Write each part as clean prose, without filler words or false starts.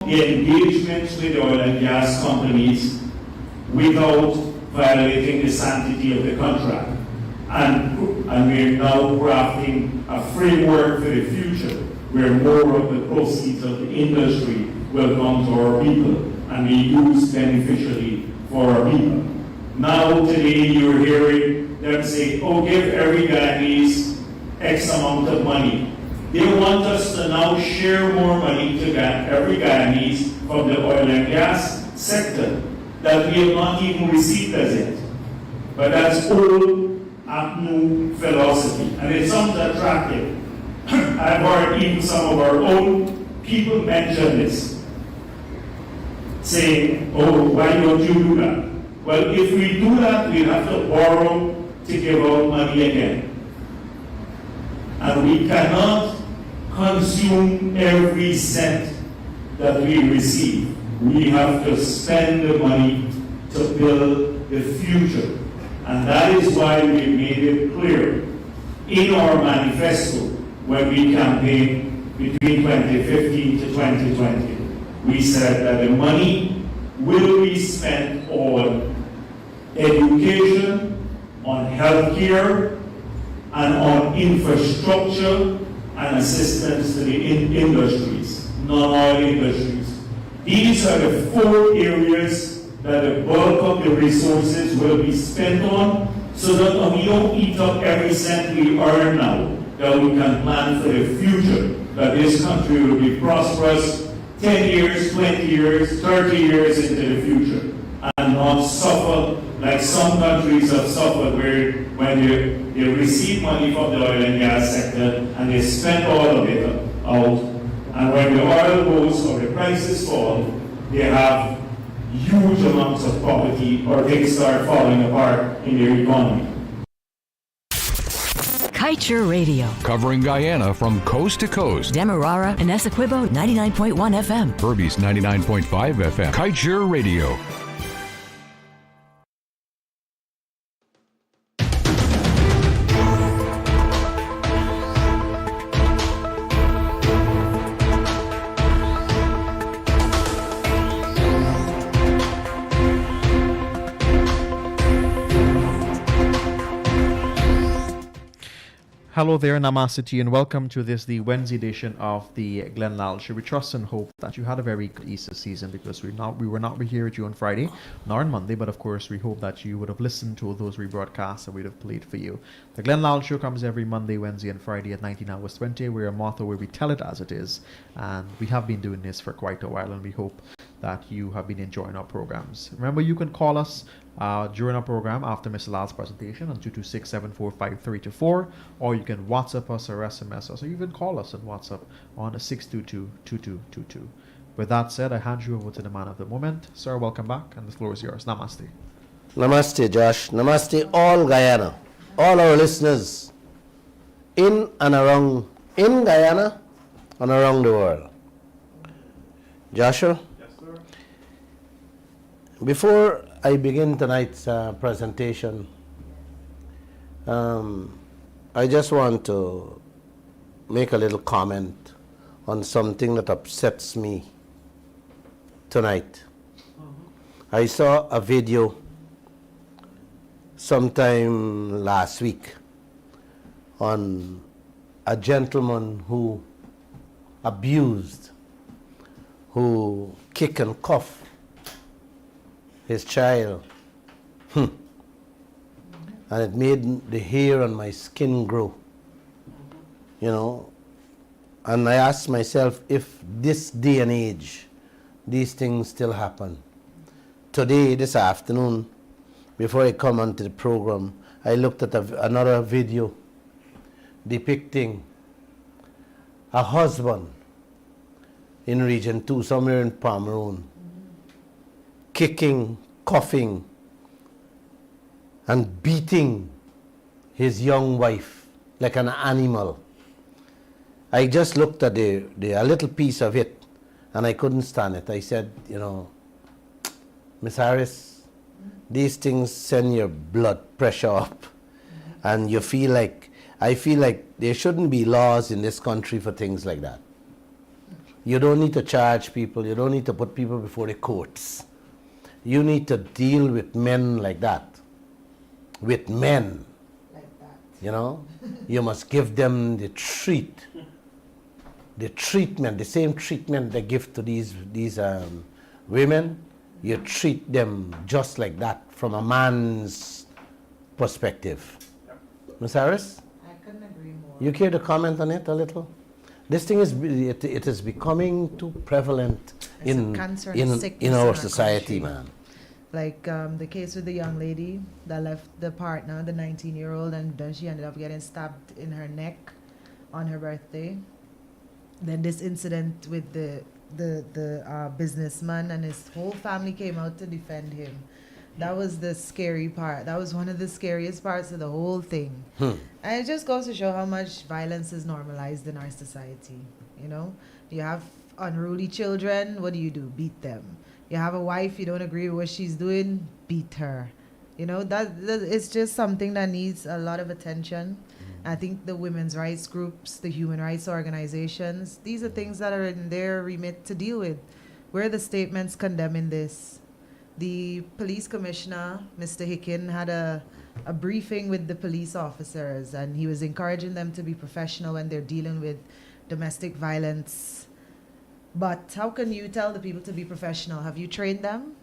the engagements with oil and gas companies without violating the sanctity of the contract. And we're now crafting a framework for the future where more of the proceeds of the industry will come to our people and be used beneficially for our people. Now today you're hearing them say, oh, give every Guyanese X amount of money. They want us to now share more money to every Guyanese from the oil and gas sector that we have not even received as yet. But that's old new philosophy, and it sounds attractive. I've heard even some of our own people mention this, saying, oh, why don't you do that? Well, if we do that, we have to borrow to give out money again. And we cannot consume every cent that we receive. We have to spend the money to build the future. And that is why we made it clear in our manifesto when we campaigned between 2015 to 2020. We said that the money will be spent on education, on healthcare, and on infrastructure and assistance to the industries, non-oil industries. These are the 4 areas that the bulk of the resources will be spent on, so that we don't eat up every cent we earn now, that we can plan for the future, that this country will be prosperous 10 years, 20 years, 30 years into the future, and not suffer like some countries have suffered, where when they receive money from the oil and gas sector and they spend all of it out, and when the oil goes or the prices fall, they have huge amounts of poverty, or things start falling apart in their economy. Kaieteur Radio. Covering Guyana from coast to coast. Demerara and Essequibo 99.1 FM. Berbice 99.5 FM. Kaieteur Radio. Hello there, namaste to you, and welcome to the Wednesday edition of the Glenn Lall Show. We trust and hope that you had a very good Easter season, because we were not here with you on Friday nor on Monday, but of course we hope that you would have listened to those rebroadcasts that we'd have played for you. The Glenn Lall Show comes every Monday, Wednesday, and Friday at 19 hours 20. We're a motto where we tell it as it is, and we have been doing this for quite a while, and we hope that you have been enjoying our programs. Remember, you can call us during our program after Mr. Lall's presentation on 226-745-324, or you can WhatsApp us or SMS us, or even call us on WhatsApp on 622-2222. With that said, I hand you over to the man of the moment. Sir, welcome back, and the floor is yours. Namaste. Namaste, Josh. Namaste, all Guyana, all our listeners in Guyana and around the world. Joshua? Yes, sir. Before I begin tonight's presentation, I just want to make a little comment on something that upsets me tonight. I saw a video sometime last week on a gentleman who abused, who kick and cuff his child, and it made the hair on my skin grow, you know. And I asked myself, if this day and age these things still happen. Today, this afternoon, before I come onto the program, I looked at another video depicting a husband in Region 2, somewhere in Pomeroon, kicking, cuffing, and beating his young wife like an animal. I just looked at a little piece of it, and I couldn't stand it. I said, you know, Miss Harris, these things send your blood pressure up, and you feel like, I feel like there shouldn't be laws in this country for things like that. You don't need to charge people. You don't need to put people before the courts. You need to deal with men like that. With men. Like that. You know? You must give them the treatment, the same treatment they give to these women. You treat them just like that from a man's perspective. Ms. Harris? I couldn't agree more. You care to comment on it a little? This thing it is becoming too prevalent It's a in cancer and sickness our our society, country. man. Like the case with the young lady that left the partner, the 19-year-old, and then she ended up getting stabbed in her neck on her birthday. Then this incident with the businessman and his whole family came out to defend him. That was the scary part. That was one of the scariest parts of the whole thing. And it just goes to show how much violence is normalized in our society. You know, you have unruly children. What do? Beat them. You have a wife, you don't agree with what she's doing, beat her. You know, that it's just something that needs a lot of attention. I think the women's rights groups, the human rights organizations, these are things that are in their remit to deal with. Where are the statements condemning this? The police commissioner, Mr. Hicken, had a briefing with the police officers, and he was encouraging them to be professional when they're dealing with domestic violence. But how can you tell the people to be professional? Have you trained them?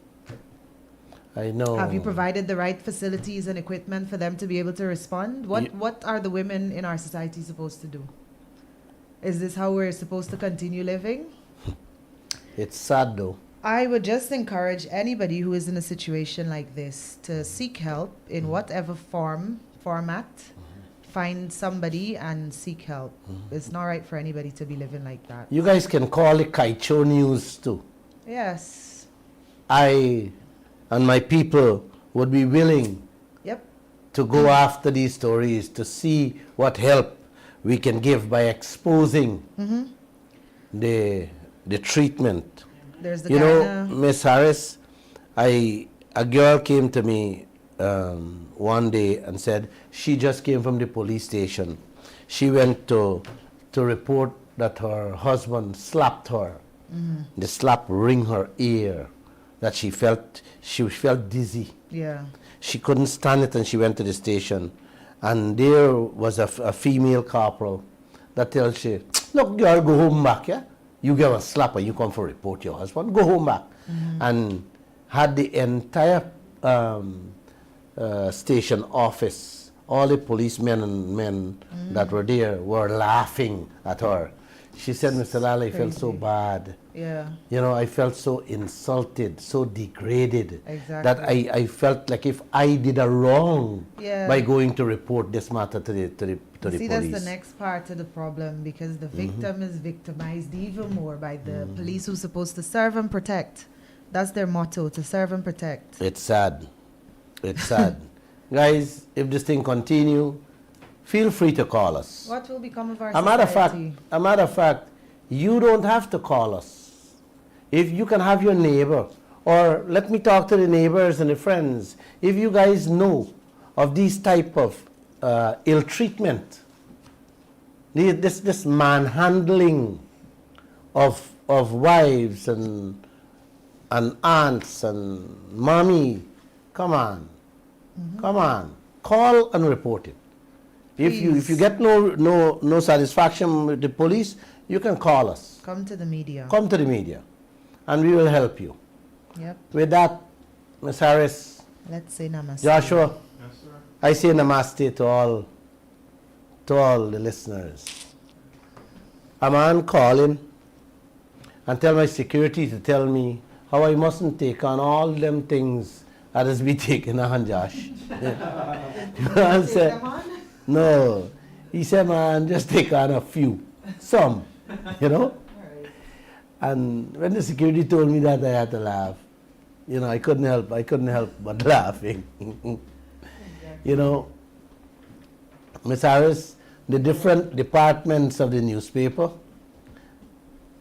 I know. Have you provided the right facilities and equipment for them to be able to respond? What are the women in our society supposed to do? Is this how we're supposed to continue living? It's sad though. I would just encourage anybody who is in a situation like this to seek help in whatever format. Find somebody and seek help. It's not right for anybody to be living like that. You guys can call it Kaieteur News too. Yes. I and my people would be willing Yep. to go after these stories to see what help we can give by exposing the treatment. There's the You know, Guyana. Miss Harris, a girl came to me one day and said she just came from the police station. She went to report that her husband slapped her. The slap ring her ear, that she felt dizzy. Yeah. She couldn't stand it, and she went to the station. And there was a female corporal that tells she, look, girl, go home back, yeah? You get a slap and you come for report your husband, go home back. And had the entire station office, all the policemen and men that were there were laughing at her. She said, Mr. Lall, I felt so bad. Yeah. You know, I felt so insulted, so degraded, Exactly. that I felt like if I did a wrong Yeah. by going to report this matter to the See, police. that's the next part of the problem, because the victim is victimized even more by the police who's supposed to serve and protect. That's their motto, to serve and protect. It's sad. It's sad. Guys, if this thing continue, feel free to call us. What will become of our A matter of fact, you don't have to call us. If you can have your neighbor, or let me talk to the neighbors and the friends. If you guys know of these type of ill treatment, this manhandling of wives and aunts and mommy, come on, call and report it. If you get no satisfaction with the police, you can call us. Come to the media. Come to the media, and we will help you. Yep. With that, Ms. Harris, Let's say namaste. Joshua, I say namaste to all the listeners. A man calling and tell my security to tell me how I mustn't take on all them things that has been taken on, Josh. And say, no. He said, man, just take on a few. Some, you know? And when the security told me that, I had to laugh. You know, I couldn't help but laughing. You know, Ms. Harris, the different departments of the newspaper,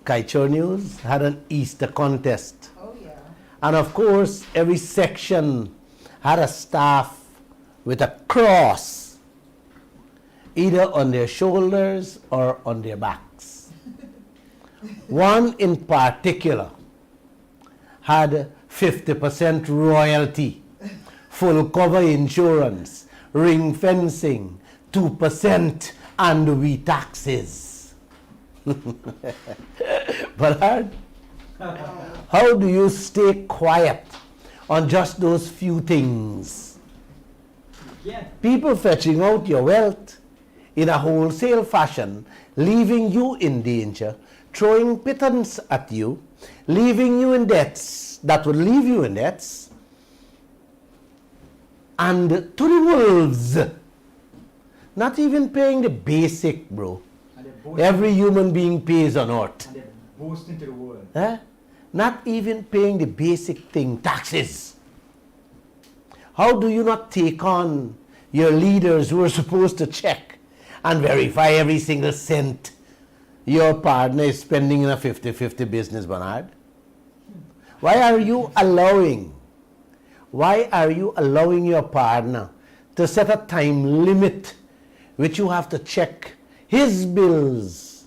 Kaieteur News, had an Easter contest. Oh, yeah. And of course, every section had a staff with a cross, either on their shoulders or on their backs. One in particular had 50% royalty, full cover insurance, ring fencing, 2% and we taxes. Bernard, how do you stay quiet on just those few things? Yeah. People fetching out your wealth in a wholesale fashion, leaving you in danger, throwing pittance at you, leaving you in debts that would leave you in debts, and to the wolves, not even paying the basic, bro. And they boast, Every human being pays on earth. and they boast into the world. Eh? Not even paying the basic thing, taxes. How do you not take on your leaders who are supposed to check and verify every single cent your partner is spending in a 50-50 business, Bernard? Why are you allowing your partner to set a time limit which you have to check his bills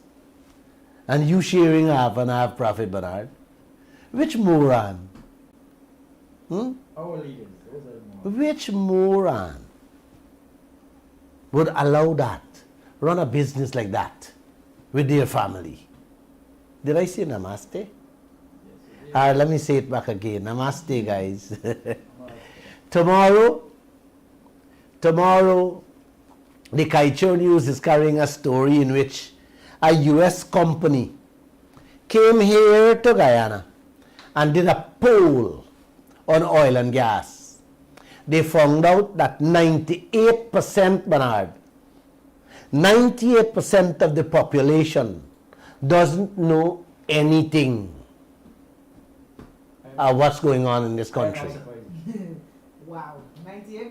and you sharing half and half profit, Bernard? Which moron? Our leaders, those are the more. Which moron would allow that, run a business like that with their family? Did I say namaste? All right, let me say it back again. Namaste, guys. Tomorrow, the Kaieteur News is carrying a story in which a U.S. company came here to Guyana and did a poll on oil and gas. They found out that 98%, Bernard, 98% of the population doesn't know anything of what's going on in this country. Wow, 98%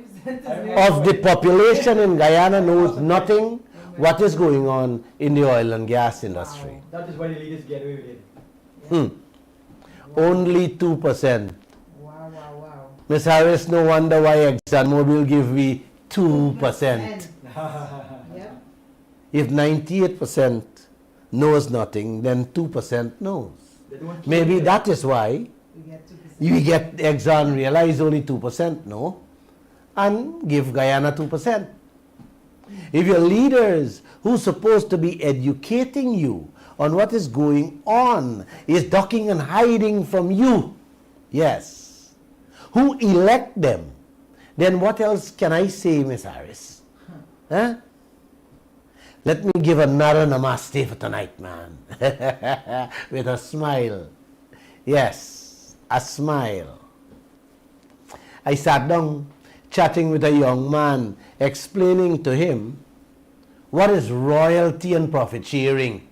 Of the population in Guyana knows nothing what is going on in the oil and gas industry. That is why the leaders get away with it. Only 2%. Wow. Ms. Harris, no wonder why ExxonMobil give me 2%. Yep. If 98% knows nothing, then 2% knows. They don't care. Maybe that is why We get 2%. you get Exxon realize only 2% know and give Guyana 2%. If your leaders who's supposed to be educating you on what is going on is ducking and hiding from you, yes, who elect them, then what else can I say, Miss Harris? Huh? Let me give another namaste for tonight, man. With a smile. Yes, a smile. I sat down chatting with a young man, explaining to him what is royalty and profit sharing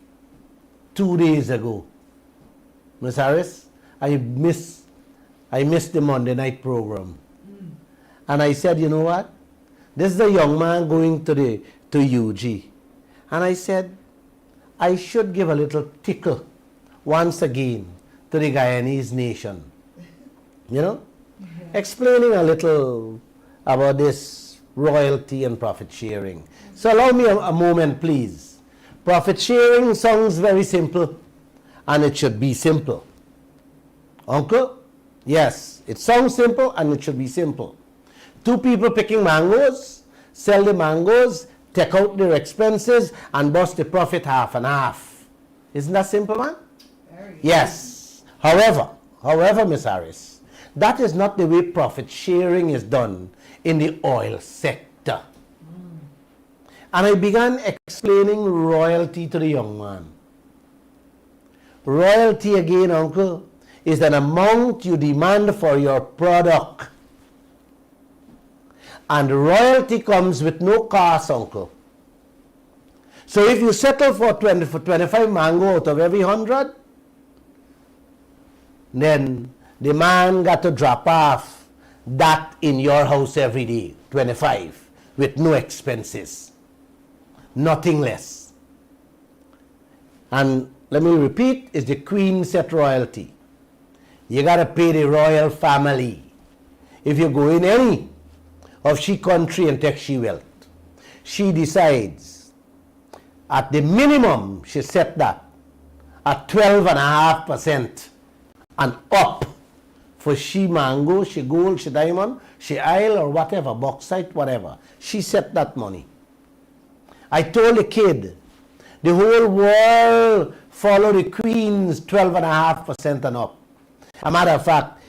2 days ago. Miss Harris, I missed the Monday night program. And I said, you know what? This is a young man going to UG. And I said, I should give a little tickle once again to the Guyanese nation. You know? Explaining a little about this royalty and profit sharing. So allow me a moment, please. Profit sharing sounds very simple, and it should be simple. Uncle? Yes, it sounds simple and it should be simple. Two people picking mangoes, sell the mangoes, take out their expenses, and bust the profit half and half. Isn't that simple, man? Very good. Yes. However, Miss Harris, that is not the way profit sharing is done in the oil sector. And I began explaining royalty to the young man. Royalty, again, uncle, is an amount you demand for your product. And royalty comes with no cost, uncle. So if you settle for 25 mango out of every 100, then the man got to drop off that in your house every day, 25, with no expenses, nothing less. And let me repeat, it's the queen set royalty. You got to pay the royal family. If you go in any of she country and take she wealth, she decides at the minimum she set that, at 12.5% and up for she mango, she gold, she diamond, she isle or whatever, bauxite, whatever. She set that money. I told the kid, the whole world follow the Queen's 12.5% and up. A matter of fact,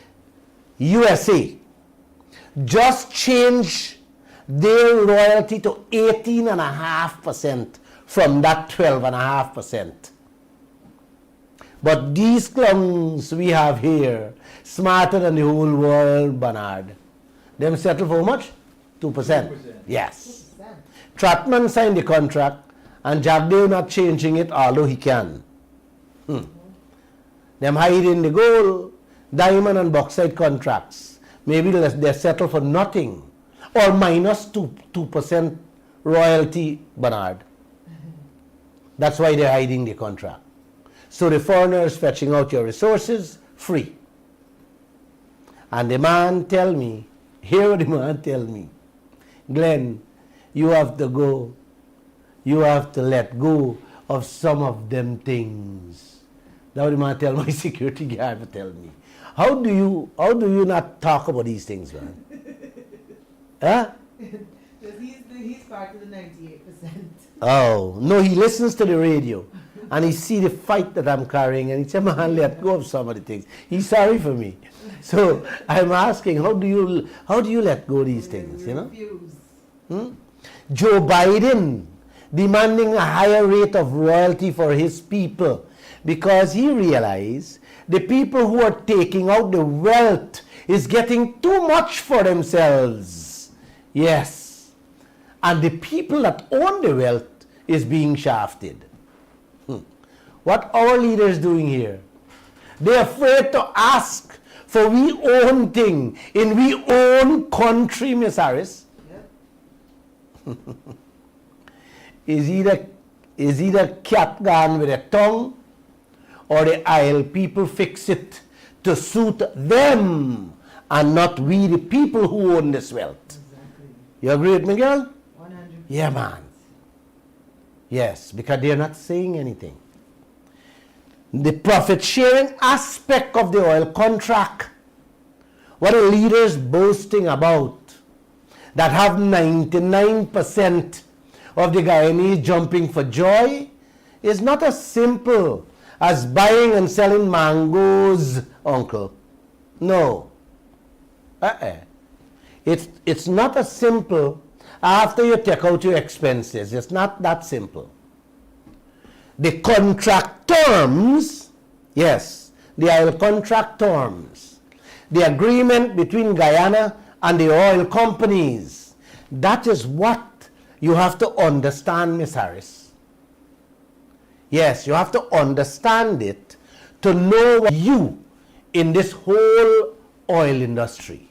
USA just changed their royalty to 18.5% from that 12.5%. But these clowns we have here, smarter than the whole world, Bernard, them settle for how much? 2%. 2%. Yes. Trotman signed the contract and Jagdeo not changing it, although he can. Them hiding the gold, diamond and bauxite contracts. Maybe they settle for nothing or minus 2% royalty, Bernard. That's why they're hiding the contract. So the foreigners fetching out your resources free. And the man tell me, hear what the man tell me, Glenn, you have to go, you have to let go of some of them things. That's what the man tell my security guard to tell me. How do you not talk about these things, man? Huh? He's part of the 98%. Oh, no, he listens to the radio and he see the fight that I'm carrying and he said, man, let go of some of the things. He's sorry for me. So I'm asking, how do you let go of these things, you know? Refuse. Joe Biden demanding a higher rate of royalty for his people because he realized the people who are taking out the wealth is getting too much for themselves. Yes. And the people that own the wealth is being shafted. What our leaders doing here? They're afraid to ask for we own thing in we own country, Miss Harris. Yep. is either cat gone with a tongue or the Isle people fix it to suit them and not we the people who own this wealth. Exactly. You agree with me, girl? 100%. Yeah, man. Yes, because they're not saying anything. The profit sharing aspect of the oil contract, what the leaders boasting about, that have 99% of the Guyanese jumping for joy, is not as simple as buying and selling mangoes, uncle. No. It's not as simple after you take out your expenses. It's not that simple. The contract terms, yes, the oil contract terms, the agreement between Guyana and the oil companies, that is what you have to understand, Miss Harris. Yes, you have to understand it to know what you in this whole oil industry.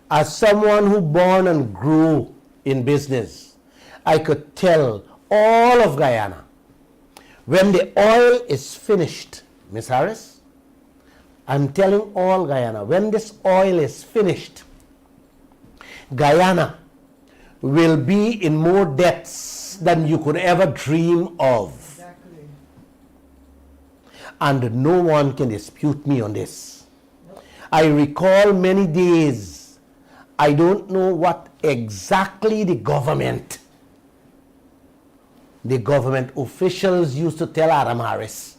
As someone who born and grew in business, I could tell all of Guyana, when the oil is finished, Miss Harris, I'm telling all Guyana, when this oil is finished, Guyana will be in more debts than you could ever dream of. Exactly. And no one can dispute me on this. Nope. I recall many days, I don't know what exactly the government officials used to tell Adam Harris.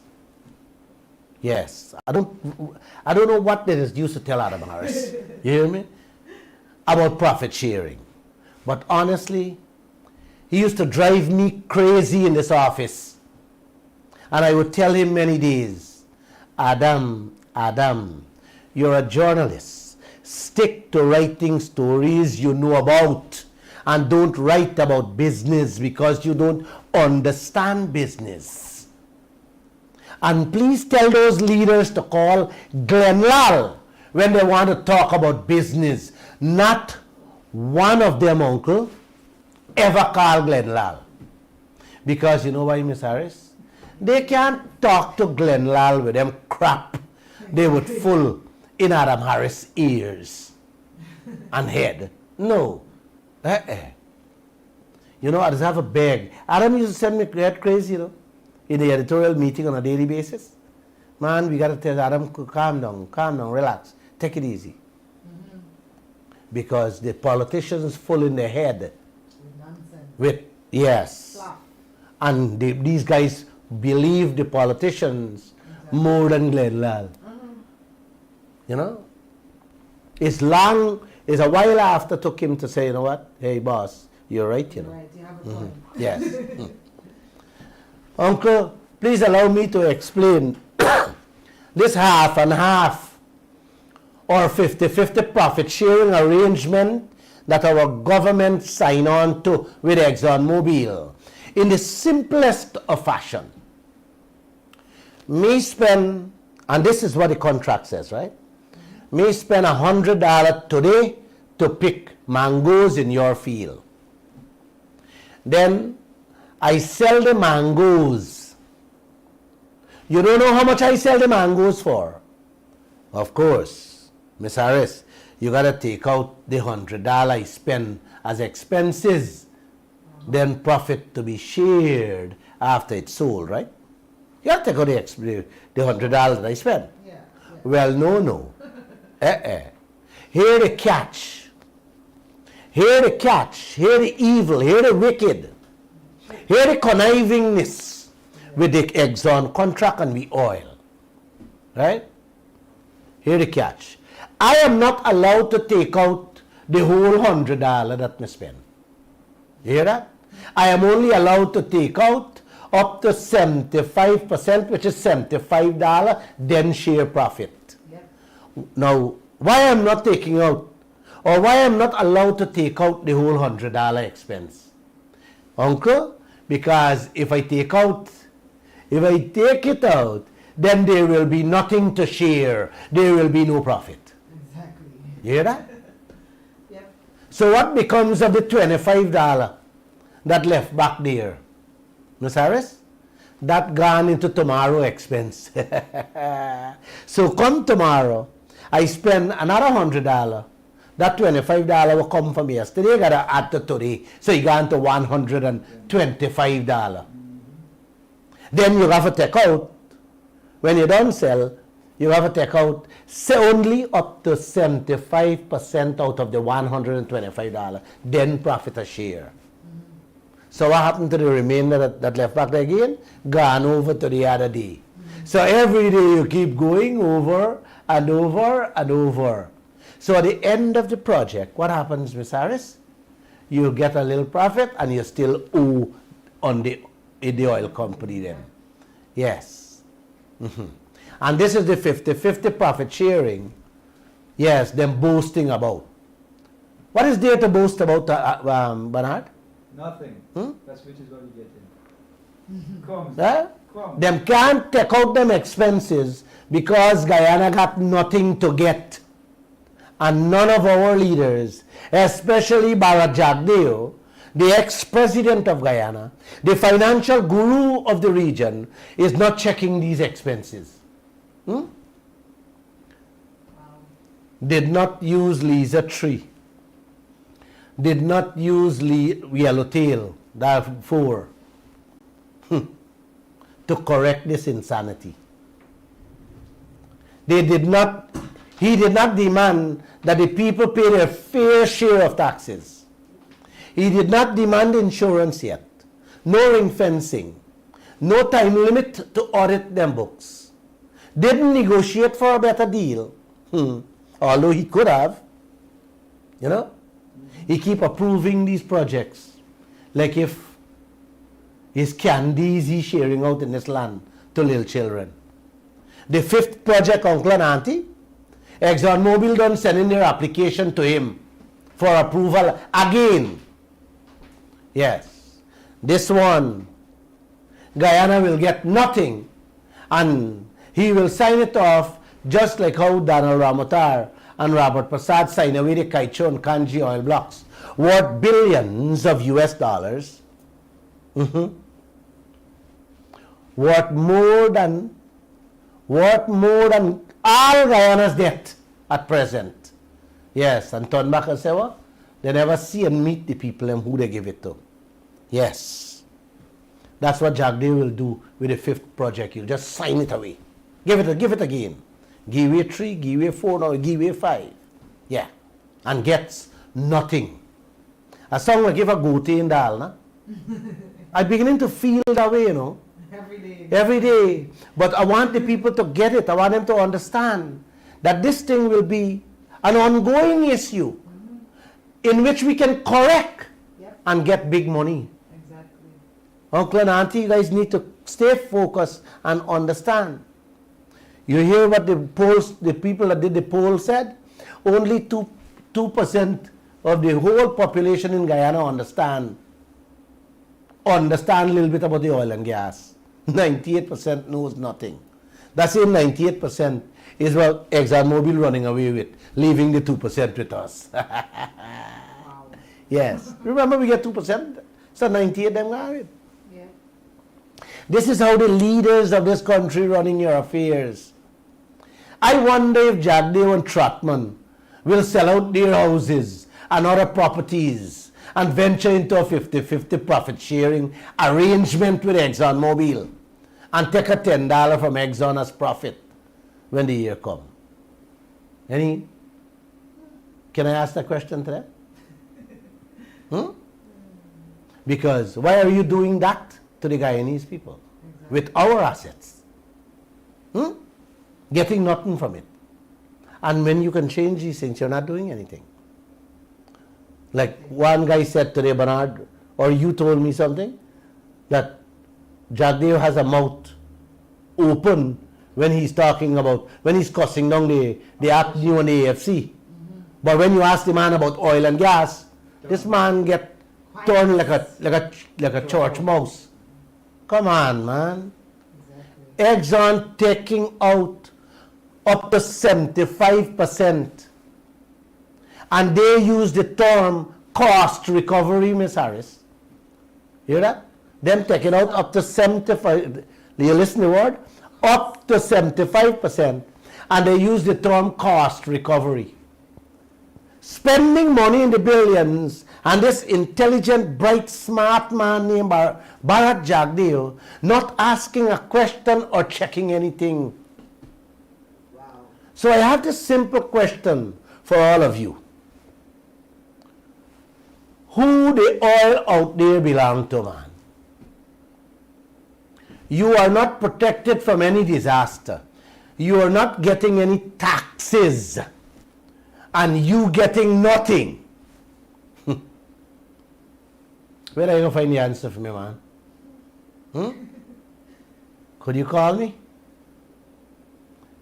Yes, I don't know what they used to tell Adam Harris. You hear me? About profit sharing. But honestly, he used to drive me crazy in this office. And I would tell him many days, Adam, you're a journalist. Stick to writing stories you know about. And don't write about business because you don't understand business. And please tell those leaders to call Glenn Lall when they want to talk about business. Not one of them, uncle, ever call Glenn Lall. Because you know why, Miss Harris? They can't talk to Glenn Lall with them crap they would full in Adam Harris' ears and head. No. You know, I just have a bag. Adam used to send me that crazy, you know. in the editorial meeting on a daily basis? Man, we got to tell Adam, calm down, relax, take it easy. Because the politicians full in their head with, yes. And these guys believe the politicians more than Glenn Lall. You know? It's a while after took him to say, you know what? Hey, boss, you're right, you know. Right, you have a point. Yes. Uncle, please allow me to explain this half and half or 50-50 profit sharing arrangement that our government signed on to with ExxonMobil in the simplest of fashion. Me spend, and this is what the contract says, right? Me spend $100 today to pick mangoes in your field. Then I sell the mangoes. You don't know how much I sell the mangoes for? Of course, Miss Harris, you gotta take out the $100 I spend as expenses, then profit to be shared after it's sold, right? You have to take out the $100 that I spend. Yeah. Well, no. Here the catch. Here the evil, here the wicked. Here the connivingness with the Exxon contract and the oil. Right? Here the catch. I am not allowed to take out the whole $100 that I spend. You hear that? I am only allowed to take out up to 75%, which is $75, then share profit. Yep. Now, why I'm not taking out, or why I'm not allowed to take out the whole $100 expense? Uncle, because if I take it out, then there will be nothing to share. There will be no profit. Exactly. You hear that? Yep. So what becomes of the $25 that left back there? Miss Harris? That gone into tomorrow expense. So come tomorrow, I spend another $100. That $25 will come from yesterday. You gotta add to today. So you got to $125. Then you have to take out, when you don't sell, you have to take out only up to 75% out of the $125. Then profit a share. So what happened to the remainder that left back there again? Gone over to the other day. So every day you keep going over and over and over. So at the end of the project, what happens, Ms. Harris? You get a little profit and you still owe on the oil company then. Yes. And this is the 50-50 profit sharing. Yes, them boasting about. What is there to boast about, Bernard? Nothing. That's which is what we get in. Crumbs. Crumbs. Them can't take out them expenses because Guyana got nothing to get. And none of our leaders, especially Jagdeo, the ex-president of Guyana, the financial guru of the region, is not checking these expenses. Did not use Lisa Tree. Did not use Yellowtail, therefore, to correct this insanity. He did not demand that the people pay their fair share of taxes. He did not demand insurance yet, no ring fencing, no time limit to audit them books. Didn't negotiate for a better deal, although he could have, you know. He keep approving these projects like if his candies he's sharing out in this land to little children. The 5th project, Uncle and Auntie, ExxonMobil done send in their application to him for approval again. Yes. This one, Guyana will get nothing and he will sign it off just like how Donald Ramotar and Robert Prasad signed away the Kaieteur and Kanji oil blocks worth billions of US dollars. Worth more than all Guyana's debt at present. Yes, and turn back and say, what? They never see and meet the people who they give it to. Yes. That's what Jagdeo will do with the 5th project. You'll just sign it away. Give it again. Give away 3, give away 4, now give away 5. Yeah. And gets nothing. As long as I give a goatee in Dal, na? I'm beginning to feel that way, you know. Every day. But I want the people to get it. I want them to understand that this thing will be an ongoing issue in which we can correct and get big money. Exactly. Uncle and auntie, you guys need to stay focused and understand. You hear what the people that did the poll said? Only 2% of the whole population in Guyana understand a little bit about the oil and gas. 98% knows nothing. That same 98% is what ExxonMobil running away with, leaving the 2% with us. Wow. Yes. Remember, we get 2%, so 98 them got it. Yeah. This is how the leaders of this country running your affairs. I wonder if Jagdeo and Trotman will sell out their houses and other properties and venture into a 50-50 profit sharing arrangement with ExxonMobil and take a $10 from Exxon as profit when the year comes. Can I ask that question to them? Because why are you doing that to the Guyanese people with our assets? Getting nothing from it. And when you can change these things, you're not doing anything. Like one guy said today, Bernard, or you told me something, that Jagdeo has a mouth open when he's talking about, when he's cussing down the APNU and the AFC. But when you ask the man about oil and gas, this man get turned like a church mouse. Come on, man. Exxon taking out up to 75%. And they use the term cost recovery, Miss Harris. Hear that? Them taking out up to 75%. You listen to the word? Up to 75%. And they use the term cost recovery. Spending money in the billions, and this intelligent, bright, smart man named Bharat Jagdeo not asking a question or checking anything. Wow. So I have this simple question for all of you. Who the oil out there belong to, man? You are not protected from any disaster. You are not getting any taxes. And you getting nothing. Where are you going to find the answer for me, man? Could you call me?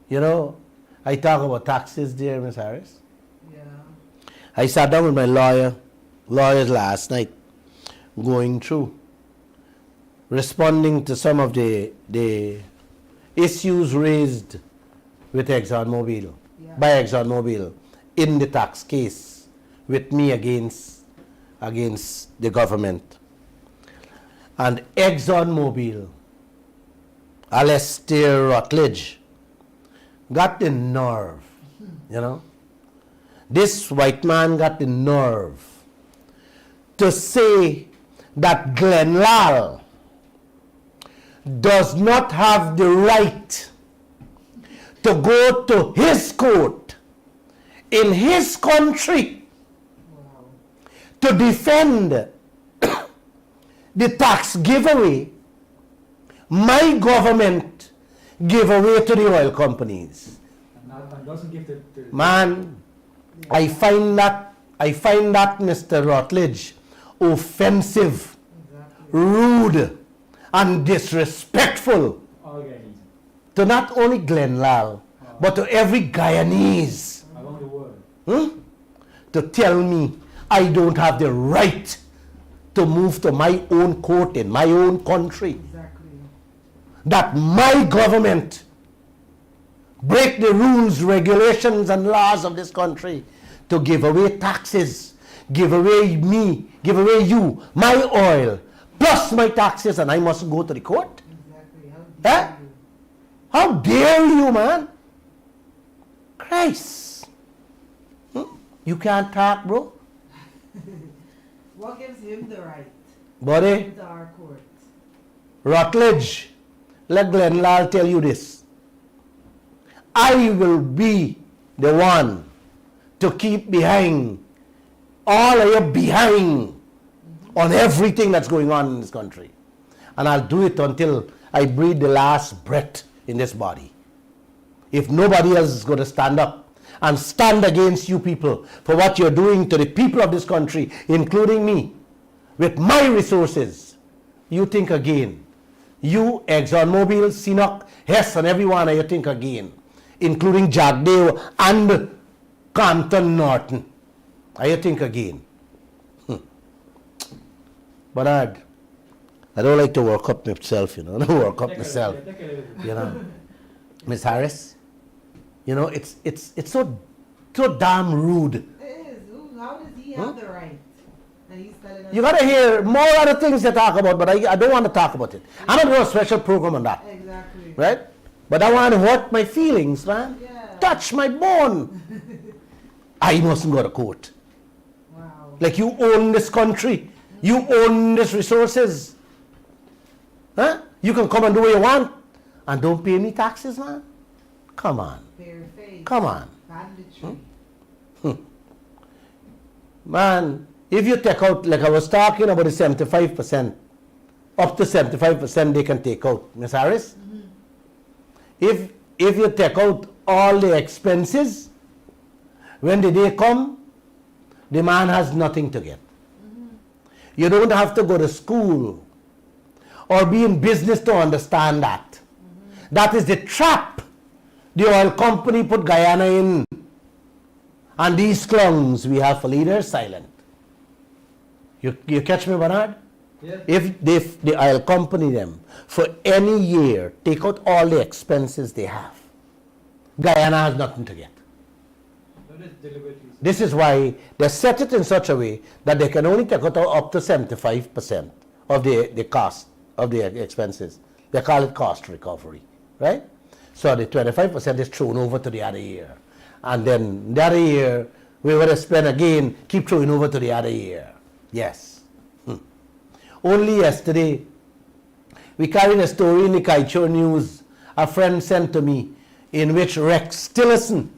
You know, I talk about taxes there, Miss Harris. Yeah. I sat down with my lawyers last night, going through, responding to some of the issues raised with ExxonMobil, by ExxonMobil, in the tax case with me against the government. And ExxonMobil, Alastair Rutledge, got the nerve, you know. This white man got the nerve to say that Lall does not have the right to go to his court in his country to defend the tax giveaway my government gave away to the oil companies. And doesn't give the Man, I find that Mr. Rutledge offensive, rude, and disrespectful to not only Lall, but to every Guyanese. around the world. To tell me I don't have the right to move to my own court in my own country. Exactly. That my government break the rules, regulations, and laws of this country to give away taxes, give away me, give away you, my oil, plus my taxes, and I must go to the court? Exactly. How dare How dare you? you, man? Christ. You can't talk, bro. What gives him the right Buddy, to our court? Rutledge, let Glenn Lall tell you this. I will be the one to keep behind all of you behind on everything that's going on in this country. And I'll do it until I breathe the last breath in this body. If nobody else is going to stand up and stand against you people for what you're doing to the people of this country, including me, with my resources, you think again. You, ExxonMobil, Sinnock, Hess, and everyone, you think again, including Jagdeo and Compton Norton. You think again. Bernard, I don't like to work up myself, I don't work up myself. Miss Harris, it's so damn rude. It is. How does he have the right? And he's telling us You got to hear more other things to talk about, but I don't want to talk about it. I'm not doing a special program on that. Exactly. Right? But I want to hurt my feelings, man. Yeah. Touch my bone. I mustn't go to court. Wow. Like you own this country. You own these resources. Huh? You can come and do what you want and don't pay me taxes, man. Come on. Bare face. Come on. Banditry. Man, if you take out, like I was talking about the 75%, up to 75% they can take out, Miss Harris. If you take out all the expenses, when the day come, the man has nothing to get. You don't have to go to school or be in business to understand that. That is the trap the oil company put Guyana in. And these clowns we have for leaders silent. You catch me, Bernard? Yeah. If the oil company them for any year take out all the expenses they have, Guyana has nothing to get. That is deliberately. This is why they set it in such a way that they can only take out up to 75% of the cost of the expenses. They call it cost recovery, right? So the 25% is thrown over to the other year. And then the other year, we would have spent again, keep throwing over to the other year. Yes. Only yesterday, we carried a story in the Kaieteur News a friend sent to me in which Rex Tillerson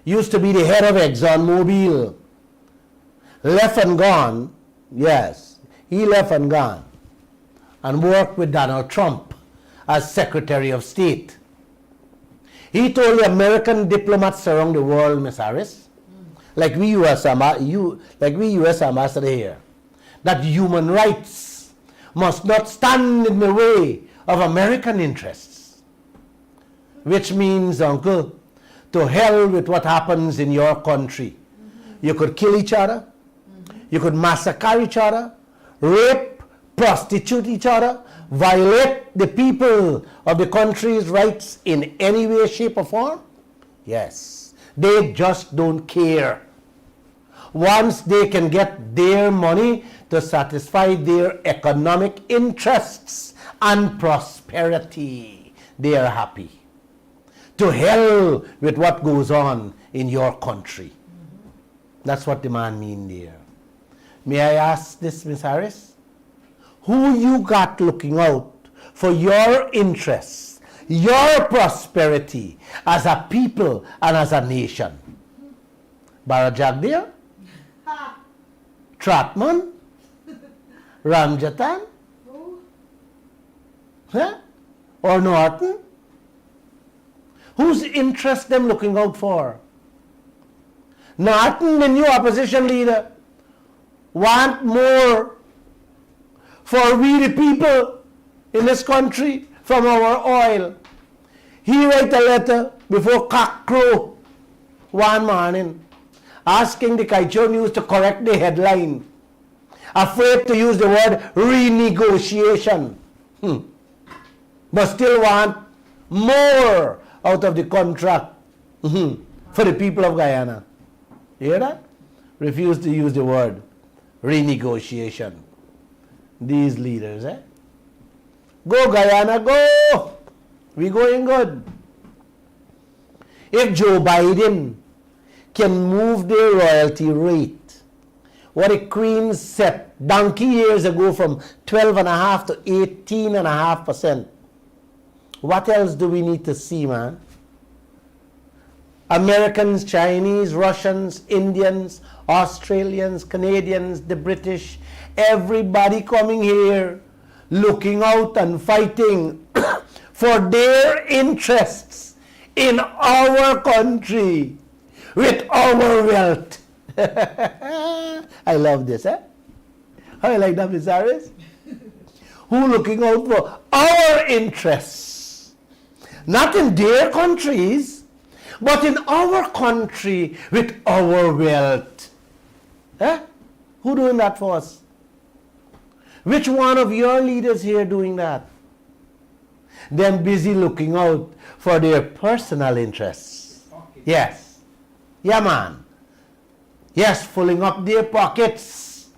used to be the head of ExxonMobil, left and gone, yes, he left and gone, and worked with Donald Trump as Secretary of State. He told the American diplomats around the world, Miss Harris, like we U.S. ambassador here, that human rights must not stand in the way of American interests. Which means, uncle, to hell with what happens in your country. You could kill each other, you could massacre each other, rape, prostitute each other, violate the people of the country's rights in any way, shape, or form? Yes. They just don't care. Once they can get their money to satisfy their economic interests and prosperity, they are happy. To hell with what goes on in your country. That's what the man means there. May I ask this, Miss Harris? Who you got looking out for your interests, your prosperity as a people and as a nation? Jagdeo? Trotman? Ramjatan? Huh? Or Norton? Whose interest them looking out for? Norton, the new opposition leader, want more for we the people in this country from our oil. He write a letter before cock crow one morning asking the Kaieteur News to correct the headline, afraid to use the word renegotiation, but still want more out of the contract for the people of Guyana. You hear that? Refuse to use the word renegotiation. These leaders, Go Guyana, go! We going good. If Joe Biden can move the royalty rate what the Queen set donkey years ago from 12.5 to 18.5%. What else do we need to see, man? Americans, Chinese, Russians, Indians, Australians, Canadians, the British, everybody coming here, looking out and fighting for their interests in our country with our wealth. I love this, eh? How you like that, Miss Harris? Who looking out for our interests, not in their countries, but in our country with our wealth. Eh? Who doing that for us? Which one of your leaders here doing that? Them busy looking out for their personal interests. Okay. Yes. Yeah, man. Yes, filling up their pockets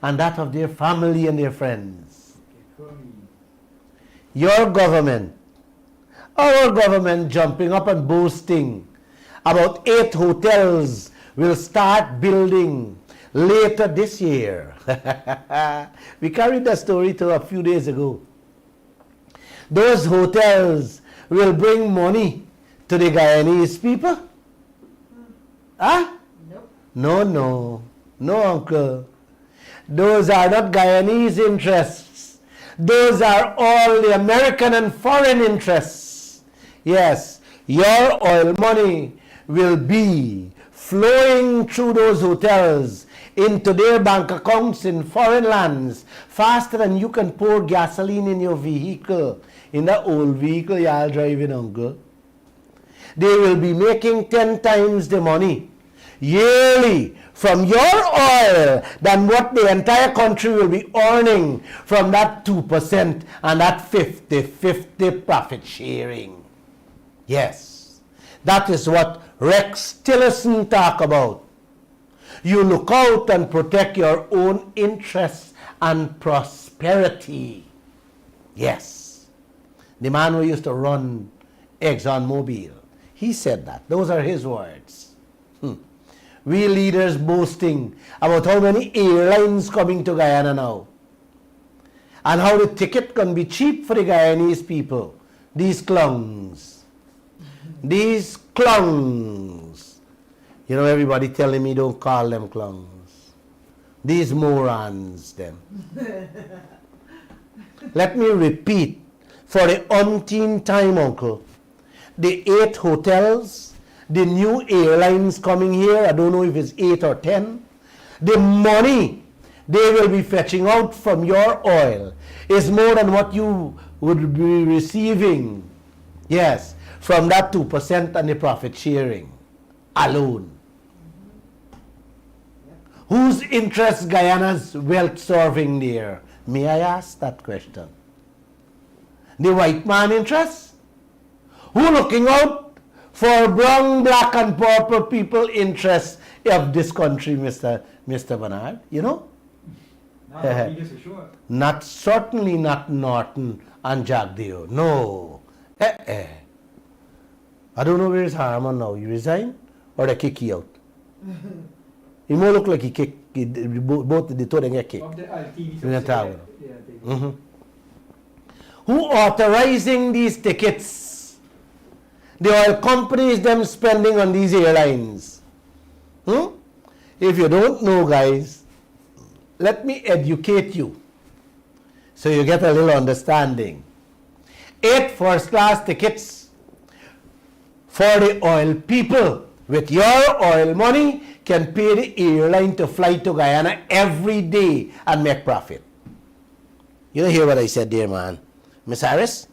and that of their family and their friends. Okay, Your government, our government jumping up and boasting about 8 hotels will start building later this year. We carried that story to a few days ago. Those hotels will bring money to the Guyanese people? Huh? Nope. No, uncle. Those are not Guyanese interests. Those are all the American and foreign interests. Yes, your oil money will be flowing through those hotels into their bank accounts in foreign lands faster than you can pour gasoline in your vehicle, in that old vehicle you are driving, uncle. They will be making 10 times the money yearly from your oil than what the entire country will be earning from that 2% and that 50-50 profit sharing. Yes, that is what Rex Tillerson talk about. You look out and protect your own interests and prosperity. Yes. The man who used to run ExxonMobil, he said that. Those are his words. We leaders boasting about how many airlines coming to Guyana now. And how the ticket can be cheap for the Guyanese people. These clowns. These clowns. You know, everybody telling me don't call them clowns. These morons, them. Let me repeat for the umpteenth time, uncle. The 8 hotels, the new airlines coming here, I don't know if it's 8 or 10. The money they will be fetching out from your oil is more than what you would be receiving. Yes, from that 2% and the profit sharing alone. Whose interest Guyana's wealth serving there? May I ask that question? The white man interest? Who looking out for brown, black and purple people interests of this country, Mr. Bernard? You know? Not certainly not Norton and Jagdeo. No. I don't know where is Harman now. You resign or they kick you out? He more look like he kicked both the two get kicked. Who authorizing these tickets? The oil companies them spending on these airlines. If you don't know, guys, let me educate you so you get a little understanding. 8 first-class tickets for the oil people with your oil money can pay the airline to fly to Guyana every day and make profit. You don't hear what I said there, man. Miss Harris?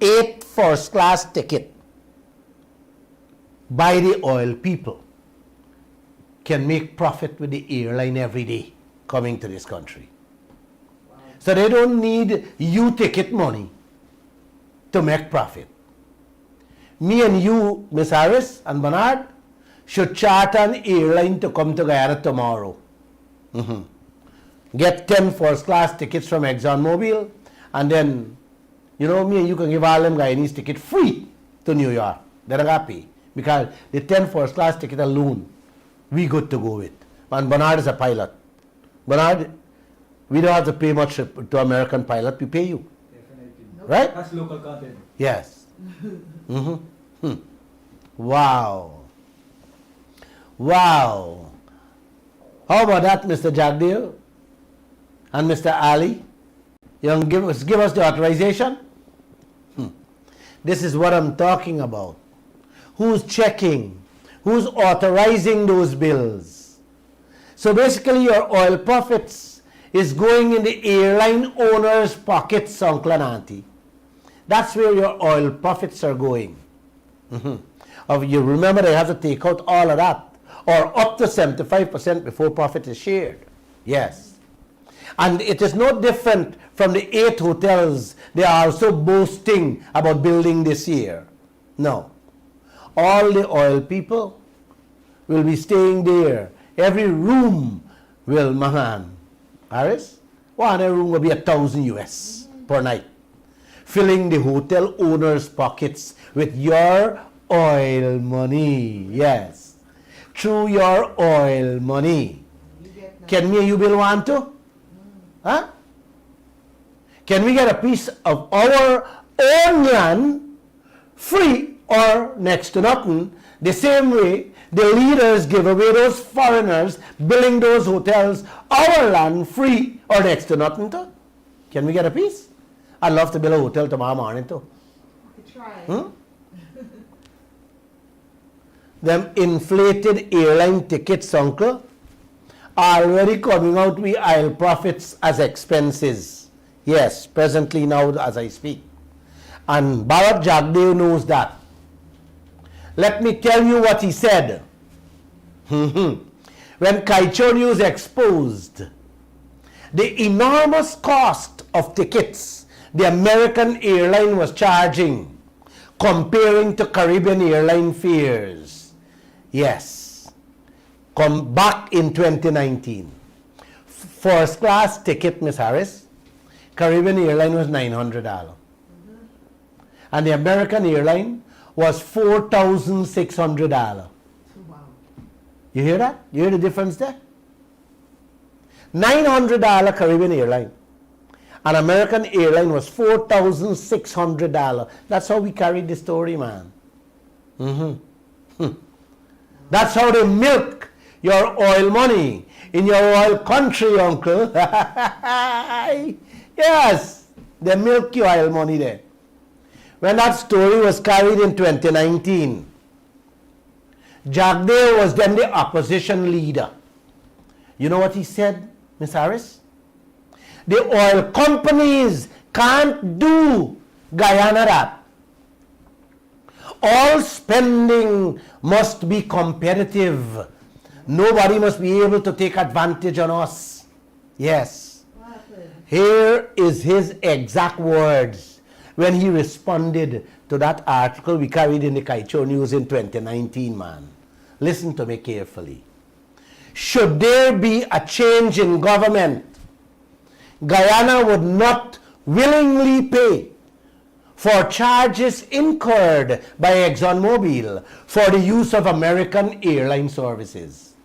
8 first-class ticket by the oil people can make profit with the airline every day coming to this country. Wow. So they don't need you ticket money to make profit. Me and you, Miss Harris and Bernard, should charter an airline to come to Guyana tomorrow. Get 10 first-class tickets from ExxonMobil, and then, you know, me and you can give all them Guyanese ticket free to New York. They're not happy because the 10 first-class ticket alone, we good to go with. And Bernard is a pilot. Bernard, we don't have to pay much to American pilot. We pay you. Definitely. Right? That's local content. Yes. Wow. Wow. How about that, Mr. Jagdeo and Mr. Ali? You don't give us the authorization? This is what I'm talking about. Who's checking? Who's authorizing those bills? So basically your oil profits is going in the airline owner's pockets, uncle and auntie. That's where your oil profits are going. You remember they have to take out all of that, or up to 75% before profit is shared. Yes. And it is no different from the 8 hotels they are also boasting about building this year. No. All the oil people will be staying there. Every room will, man, Harris, one room will be $1,000 US per night, filling the hotel owner's pockets with your oil money. Yes, through your oil money. Can me and you build one too? Huh? Can we get a piece of our own land free or next to nothing, the same way the leaders give away those foreigners building those hotels our land free or next to nothing too? Can we get a piece? I'd love to build a hotel tomorrow morning too. Try. Them inflated airline tickets, uncle, are already coming out with oil profits as expenses. Yes, presently now as I speak. And Bharat Jagdeo knows that. Let me tell you what he said. When Kaieteur News exposed the enormous cost of tickets the American airline was charging comparing to Caribbean airline fares. Yes. Come back in 2019. First class ticket, Miss Harris, Caribbean airline was $900. And the American airline was $4,600. Wow. You hear that? You hear the difference there? $900 Caribbean airline. An American airline was $4,600. That's how we carried the story, man. That's how they milk your oil money in your oil country, uncle. Yes, they milk your oil money there. When that story was carried in 2019, Jagdeo was then the opposition leader. You know what he said, Miss Harris? The oil companies can't do Guyana that. All spending must be competitive. Nobody must be able to take advantage on us. Yes. Here is his exact words when he responded to that article we carried in the Kaieteur News in 2019, man. Listen to me carefully. Should there be a change in government, Guyana would not willingly pay for charges incurred by ExxonMobil for the use of American airline services.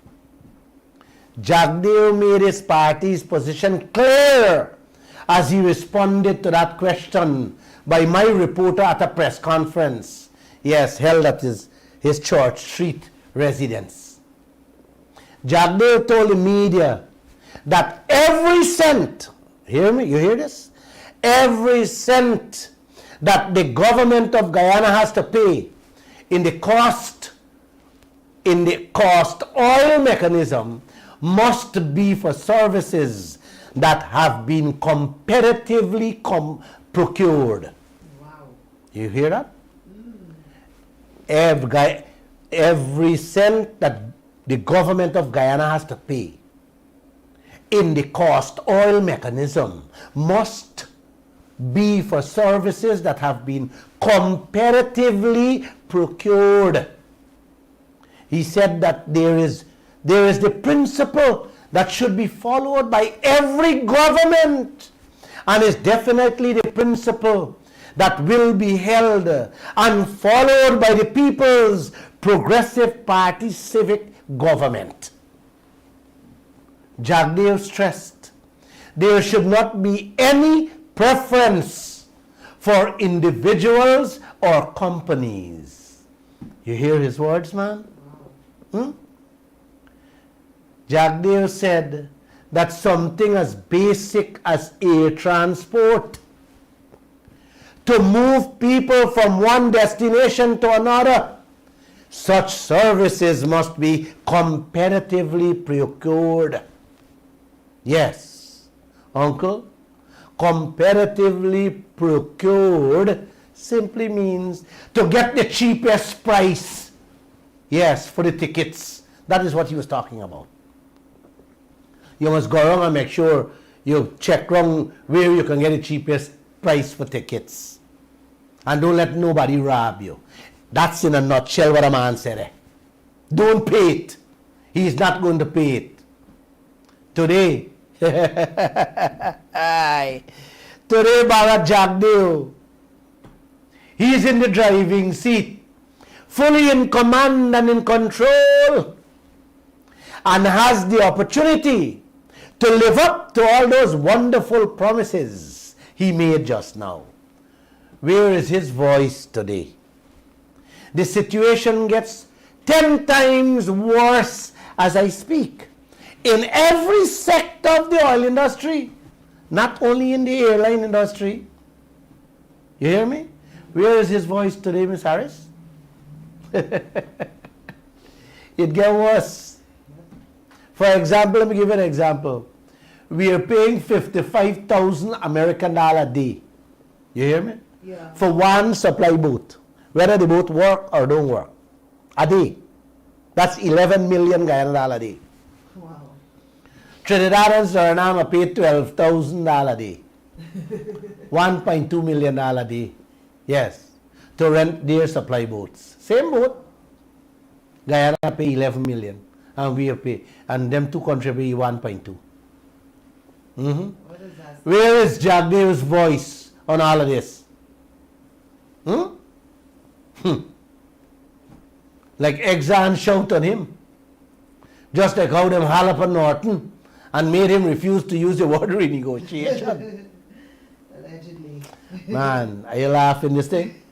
Jagdeo made his party's position clear as he responded to that question by my reporter at a press conference, yes, held at his Church Street residence. Jagdeo told the media that every cent, hear me, you hear this? Every cent that the government of Guyana has to pay in the cost oil mechanism must be for services that have been competitively procured. Wow. You hear that? Every cent that the government of Guyana has to pay in the cost oil mechanism must be for services that have been competitively procured. He said that there is the principle that should be followed by every government, and is definitely the principle that will be held and followed by the People's Progressive Party civic government. Jagdeo stressed there should not be any preference for individuals or companies. You hear his words, man? Jagdeo said that something as basic as air transport, to move people from one destination to another, such services must be competitively procured. Yes, uncle, competitively procured simply means to get the cheapest price. Yes, for the tickets. That is what he was talking about. You must go around and make sure you check around where you can get the cheapest price for tickets. And don't let nobody rob you. That's in a nutshell what a man said. Don't pay it. He's not going to pay it. Today, Bharat Jagdeo, he's in the driving seat, fully in command and in control, and has the opportunity to live up to all those wonderful promises he made just now. Where is his voice today? The situation gets 10 times worse as I speak. In every sector of the oil industry, not only in the airline industry. You hear me? Where is his voice today, Miss Harris? It gets worse. For example, let me give you an example. We are paying 55,000 American dollar a day. You hear me? Yeah. For one supply boat, whether the boat work or don't work, a day. That's 11 million Guyana dollar a day. Wow. Trinidad and Suriname are paid $12,000 a day. $1.2 million a day. Yes. To rent their supply boats. Same boat. Guyana pay 11 million. And we pay. And them two countries pay 1.2. What is that? Where is Jagdeo's voice on all of this? Like Exxon shout on him. Just like how them holler upon Norton and made him refuse to use the word renegotiation. Allegedly. Man, are you laughing this thing?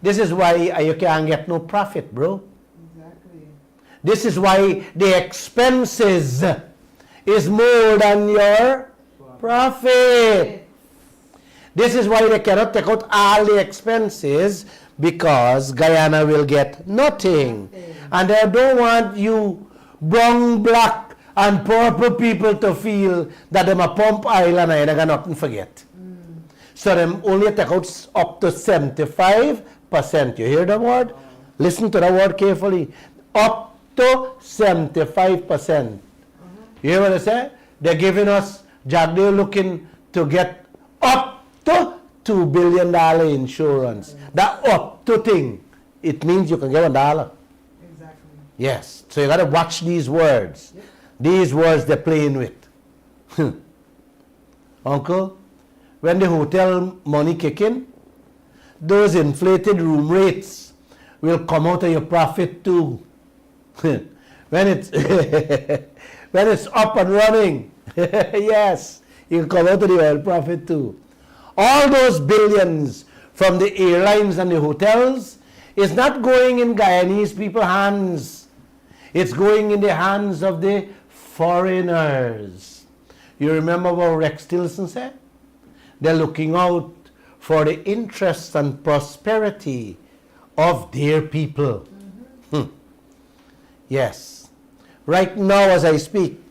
This is why you can't get no profit, bro. Exactly. This is why the expenses is more than your profit. This is why they cannot take out all the expenses, because Guyana will get nothing. And they don't want you brown, black and purple people to feel that them a pump oil and I got nothing forget. So them only take out up to 75%. You hear the word? Listen to the word carefully. Up to 75%. You hear what I say? They're giving us, Jagdeo looking to get up to $2 billion insurance. That up to thing, it means you can get $1. Exactly. Yes. So you got to watch these words. Yep. These words they're playing with. Uncle, when the hotel money kick in, those inflated room rates will come out of your profit too. When it's when it's up and running, yes, you come out of the oil profit too. All those billions from the airlines and the hotels is not going in Guyanese people's hands. It's going in the hands of the foreigners. You remember what Rex Tillerson said? They're looking out for the interests and prosperity of their people. Yes. Right now as I speak,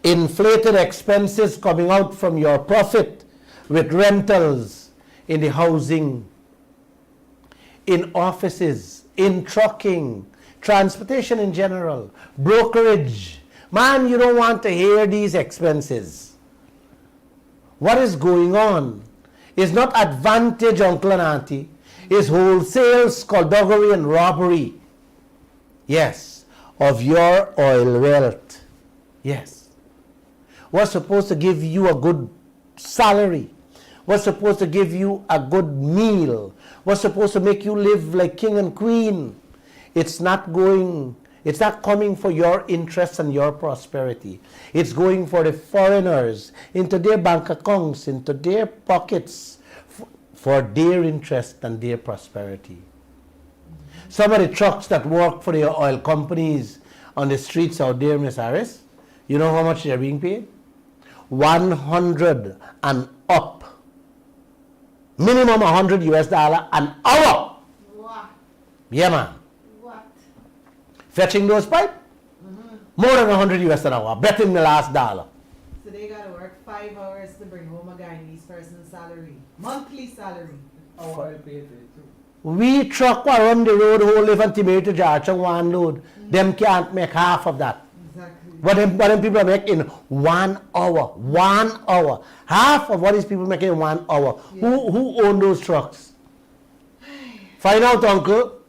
inflated expenses coming out from your profit with rentals in the housing, in offices, in trucking, transportation in general, brokerage. Man, you don't want to hear these expenses. What is going on is not advantage, uncle and auntie, is wholesale skullduggery and robbery. Yes, of your oil wealth. Yes. What's supposed to give you a good salary? What's supposed to give you a good meal? What's supposed to make you live like king and queen? It's not going It's not coming for your interest and your prosperity. It's going for the foreigners, into their bank accounts, into their pockets, for their interest and their prosperity. Some of the trucks that work for the oil companies on the streets out there, Miss Harris, you know how much they're being paid? 100 and up. Minimum $100 an hour. What? Yeah, man. What? Fetching those pipe? More than $100 an hour. Betting the last dollar. So they gotta work 5 hours to bring home a Guyanese person's salary. Monthly salary. Our oil pay for it too. We truck around the road whole live and tomato jar and one load. Them can't make half of that. Exactly. What them people make in 1 hour. 1 hour. Half of what these people make in 1 hour. Yeah. Who own those trucks? Find out, uncle.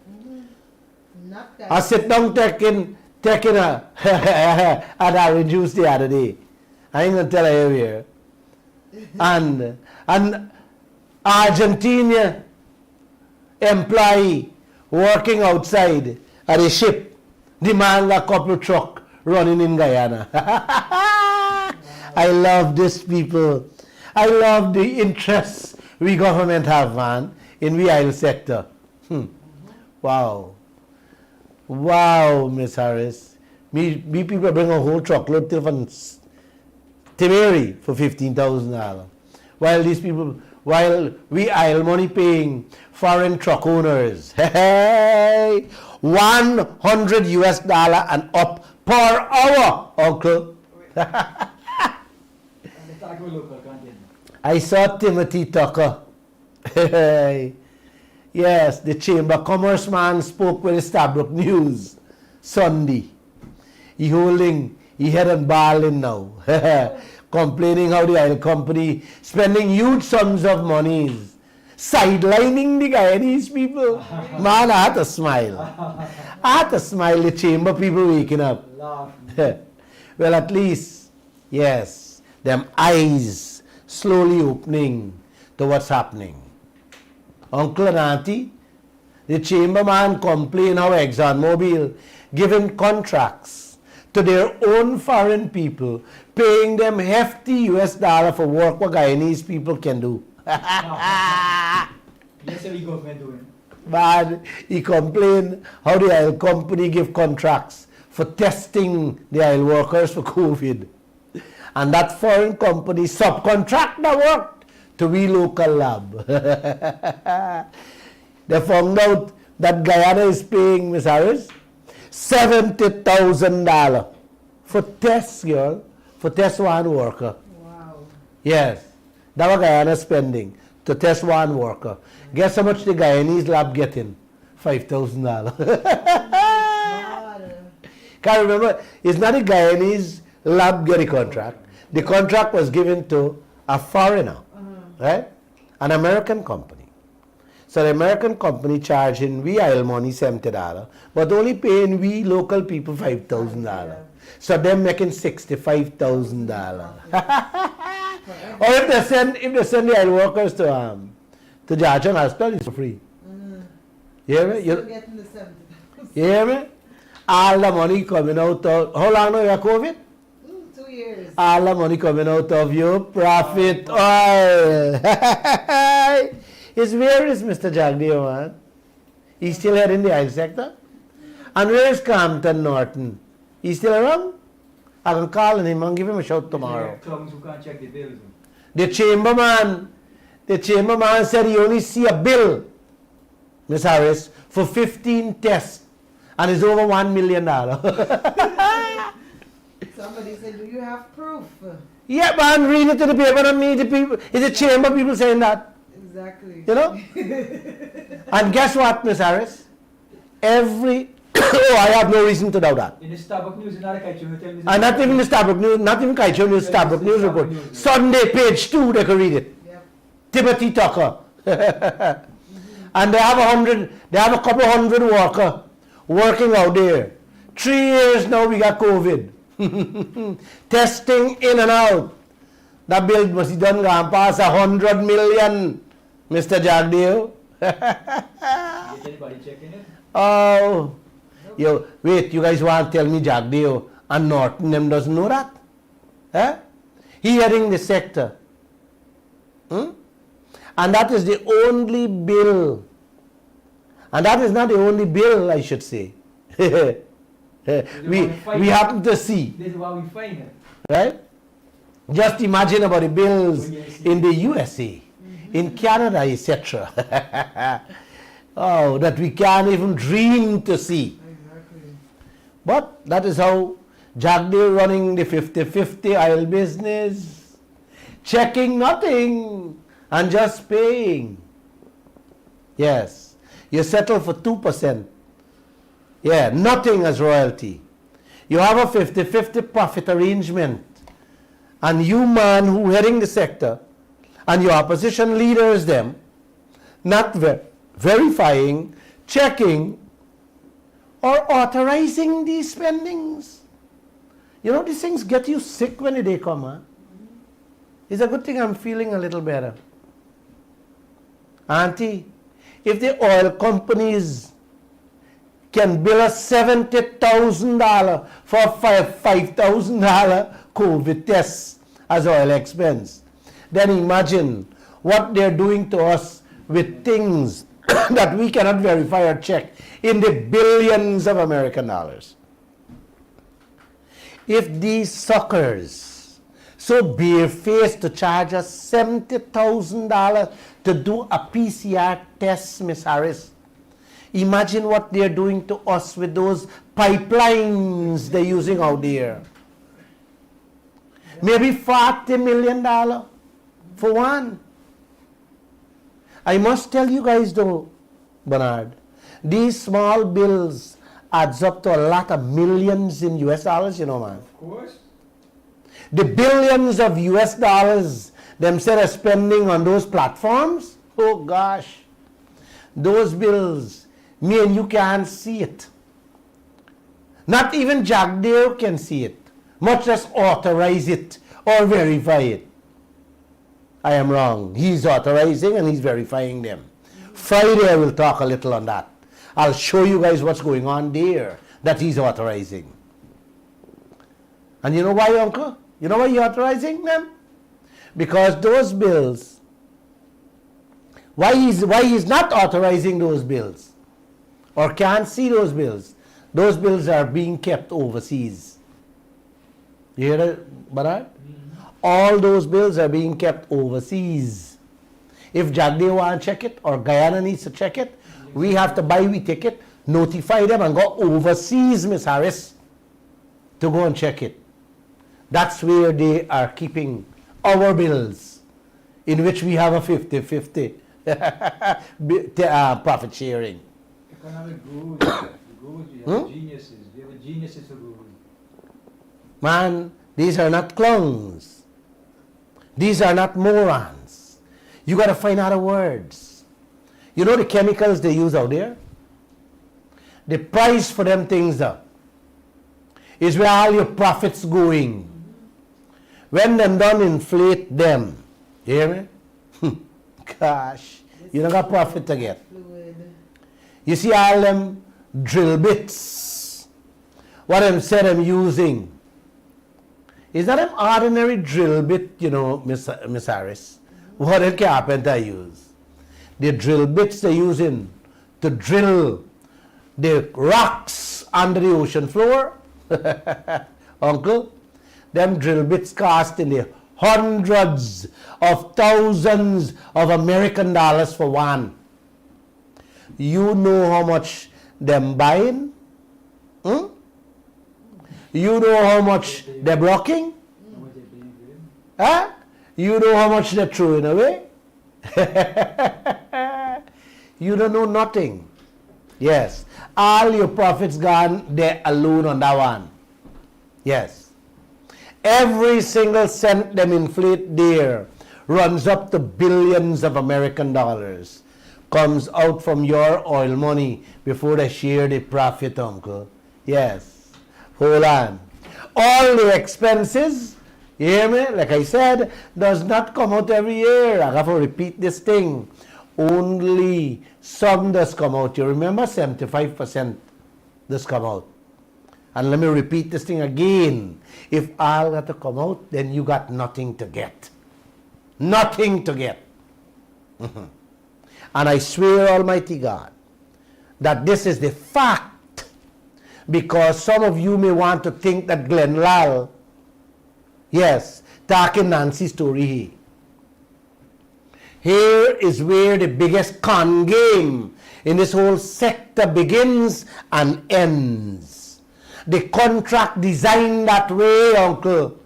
Not that. I sit down taking a an orange juice the other day. I ain't gonna tell you here. And Argentina employee working outside at a ship demand a couple truck running in Guyana. I love this people. I love the interests we government have, man, in the oil sector. Wow. Wow, Miss Harris. Me people bring a whole truckload to from Timeri for $15,000. While we oil money paying foreign truck owners, hey, $100 and up per hour, uncle. And they talk about local content. I saw Timothy Tucker. Yes, the Chamber of Commerce man spoke with the Stabrook News Sunday. He had and balling now, complaining how the oil company spending huge sums of monies, sidelining the Guyanese people. Man, I had to smile. I had to smile, the Chamber people waking up. Laughing. Well, at least, yes, them eyes slowly opening to what's happening. Uncle and auntie, the chamberman complain how ExxonMobil giving contracts to their own foreign people, paying them hefty $US for work what Guyanese people can do. Yes, what the government doing? But he complained how the oil company give contracts for testing the oil workers for COVID. And that foreign company subcontract the work to we local lab. They found out that Guyana is paying, Miss Harris, $70,000 for tests, girl, for test one worker. Wow. Yes, that was Guyana spending to test one worker. Guess how much the Guyanese lab getting? $5,000. God. Can't remember, it's not the Guyanese lab get the contract. The contract was given to a foreigner, right? An American company. So the American company charging we oil money $70, but only paying we local people $5,000. So they're making $65,000. Or if they send the oil workers to Georgia Hospital, it's for free. You hear me? Still getting the 70,000. You hear me? All the money coming out of, how long now you have COVID? 2 years. All the money coming out of your profit oil. Where is Mr. Jagdeo, man? He's still here in the oil sector? And where is Campton Norton? He's still around? I can call him and give him a shout tomorrow. Clowns who can't check the bills. The chamberman said he only see a bill, Miss Harris, for 15 tests. And it's over $1 million. Somebody said, do you have proof? Yeah, man, read it to the paper and me, the people. It's the chamber people saying that. Exactly. You know? And guess what, Miss Harris? I have no reason to doubt that. In the Starbucks News, not a Kaieteur, tell me. And not even the Stabrook News, not even Kaieteur News, Stabrook News report. Sunday, page 2, they can read it. Yep. Timothy Tucker. And they have a couple hundred workers working out there. 3 years now we got COVID. Testing in and out. That bill must be done and pass 100 million, Mr. Jagdeo. Is anybody checking it? Oh, Wait, you guys want to tell me Jagdeo and Norton them doesn't know that? Eh? He heading the sector. And that is the only bill. And that is not the only bill, I should say. we happen to see. This is why we find it. Right? Just imagine about the bills in the USA, in Canada, etc. Oh, that we can't even dream to see. Exactly. But that is how Jagdeo running the 50-50 oil business, checking nothing and just paying. Yes, you settle for 2%. Yeah, nothing as royalty. You have a 50-50 profit arrangement. And you man who heading the sector and your opposition leaders them, not verifying, checking, or authorizing these spendings. You know, these things get you sick when the day come, huh? It's a good thing I'm feeling a little better. Auntie, if the oil companies can bill us $70,000 for $5,000 COVID tests as oil expense, then imagine what they're doing to us with things that we cannot verify or check in the billions of American dollars. If these suckers so barefaced to charge us $70,000 to do a PCR test, Miss Harris, imagine what they're doing to us with those pipelines they're using out there. Maybe $40 million for one. I must tell you guys though, Bernard, these small bills adds up to a lot of millions in US dollars, you know, man. Of course. The billions of US dollars themselves are spending on those platforms, oh gosh, those bills, me and you can't see it. Not even Jagdeo can see it, much less authorize it or verify it. I am wrong. He's authorizing and he's verifying them. Friday I will talk a little on that. I'll show you guys what's going on there that he's authorizing. And you know why, Uncle? You know why you're authorizing them? Because those bills, why he's not authorizing those bills or can't see those bills are being kept overseas. You hear that, Bernard? All those bills are being kept overseas. If Jagdeo want to check it or Guyana needs to check it, we have to buy we ticket, notify them and go overseas, Miss Harris, to go and check it. That's where they are keeping our bills, in which we have a 50-50 profit sharing. Economic gurus, we have geniuses. We have geniuses of gurus. Man, these are not clowns. These are not morons. You got to find other words. You know the chemicals they use out there? The price for them things is where all your profits going. When them done inflate them, you hear me? Gosh, you don't got profit to get. Fluid. You see all them drill bits, what them said I'm using. Is that an ordinary drill bit, you know, Miss Harris? What a carpenter use. The drill bits they're using to drill the rocks under the ocean floor, Uncle, them drill bits cost in the hundreds of thousands of American dollars for one. You know how much them buying? Hmm? You know how much they're blocking? Huh? You know how much they're throwing away? You don't know nothing. Yes. All your profits gone there alone on that one. Yes. Every single cent them inflate there runs up to billions of American dollars. Comes out from your oil money before they share the profit, Uncle. Yes. Hold on. All the expenses, you hear me? Like I said, does not come out every year. I have to repeat this thing. Only some does come out. You remember 75% this come out. And let me repeat this thing again. If all got to come out, then you got nothing to get. Nothing to get. And I swear, Almighty God, that this is the fact, because some of you may want to think that Glenn Lall, yes, talking Nancy's story here. Here is where the biggest con game in this whole sector begins and ends. The contract designed that way, uncle,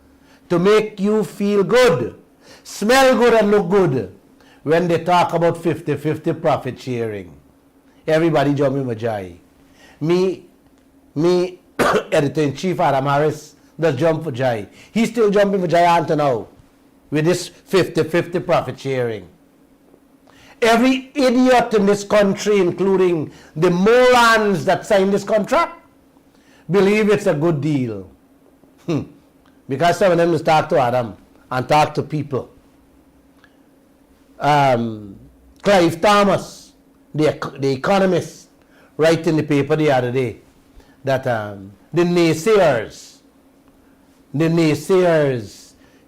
to make you feel good, smell good and look good when they talk about 50-50 profit sharing. Everybody jumping for joy. Me, Editor-in-Chief Adam Harris does jump for joy. He's still jumping for joy until now with this 50-50 profit sharing. Every idiot in this country, including the morons that signed this contract, believe it's a good deal. Because some of them just talk to Adam and talk to people. Clive Thomas, the economist, wrote in the paper the other day that the naysayers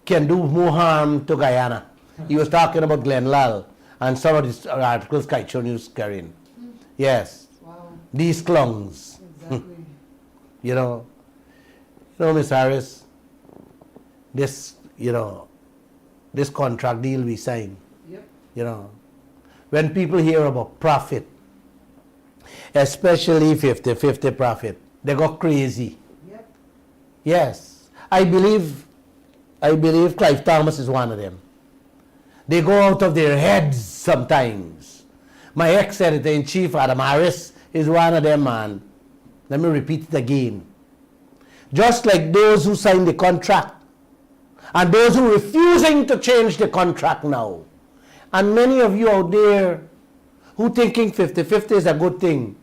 can do more harm to Guyana. He was talking about Glenn Lall and some of these articles Kaieteur News carrying. Yes. Wow. These clowns. Exactly. You know, Miss Harris, this contract deal we signed, Yep. When people hear about profit, especially 50-50 profit, they go crazy. Yep. Yes, I believe Clive Thomas is one of them. They go out of their heads sometimes. My ex-editor-in-chief, Adam Harris, is one of them, man. Let me repeat it again. Just like those who signed the contract and those who are refusing to change the contract now. And many of you out there who thinking 50-50 is a good thing.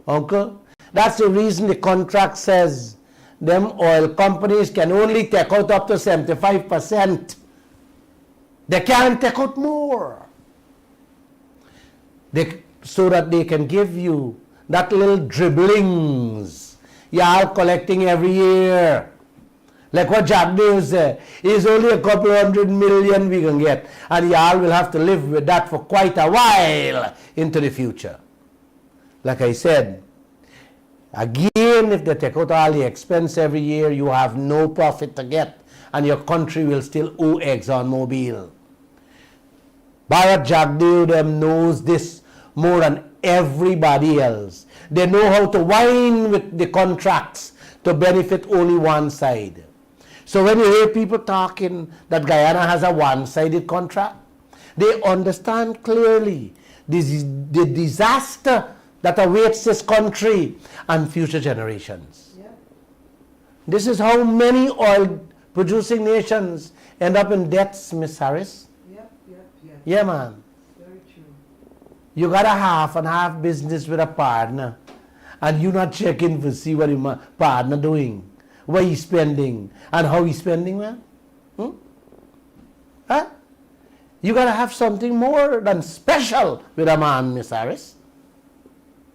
Uncle, that's the reason the contract says them oil companies can only take out up to 75%. They can't take out more. So that they can give you that little dribblings you are collecting every year. Like what Jagdeo said, it's only a couple $100 million we can get, and y'all will have to live with that for quite a while into the future. Like I said, again, if they take out all the expense every year, you have no profit to get, and your country will still owe ExxonMobil. Bharat Jagdeo them knows this more than everybody else. They know how to whine with the contracts to benefit only one side. So when you hear people talking that Guyana has a one-sided contract, they understand clearly the disaster that awaits this country and future generations. Yeah. This is how many oil-producing nations end up in debts, Miss Harris. Yep. Yeah, man. Very true. You got a half and half business with a partner, and you not checking to see what your partner doing, what he's spending, and how he's spending, man. Huh? You got to have something more than special with a man, Miss Harris.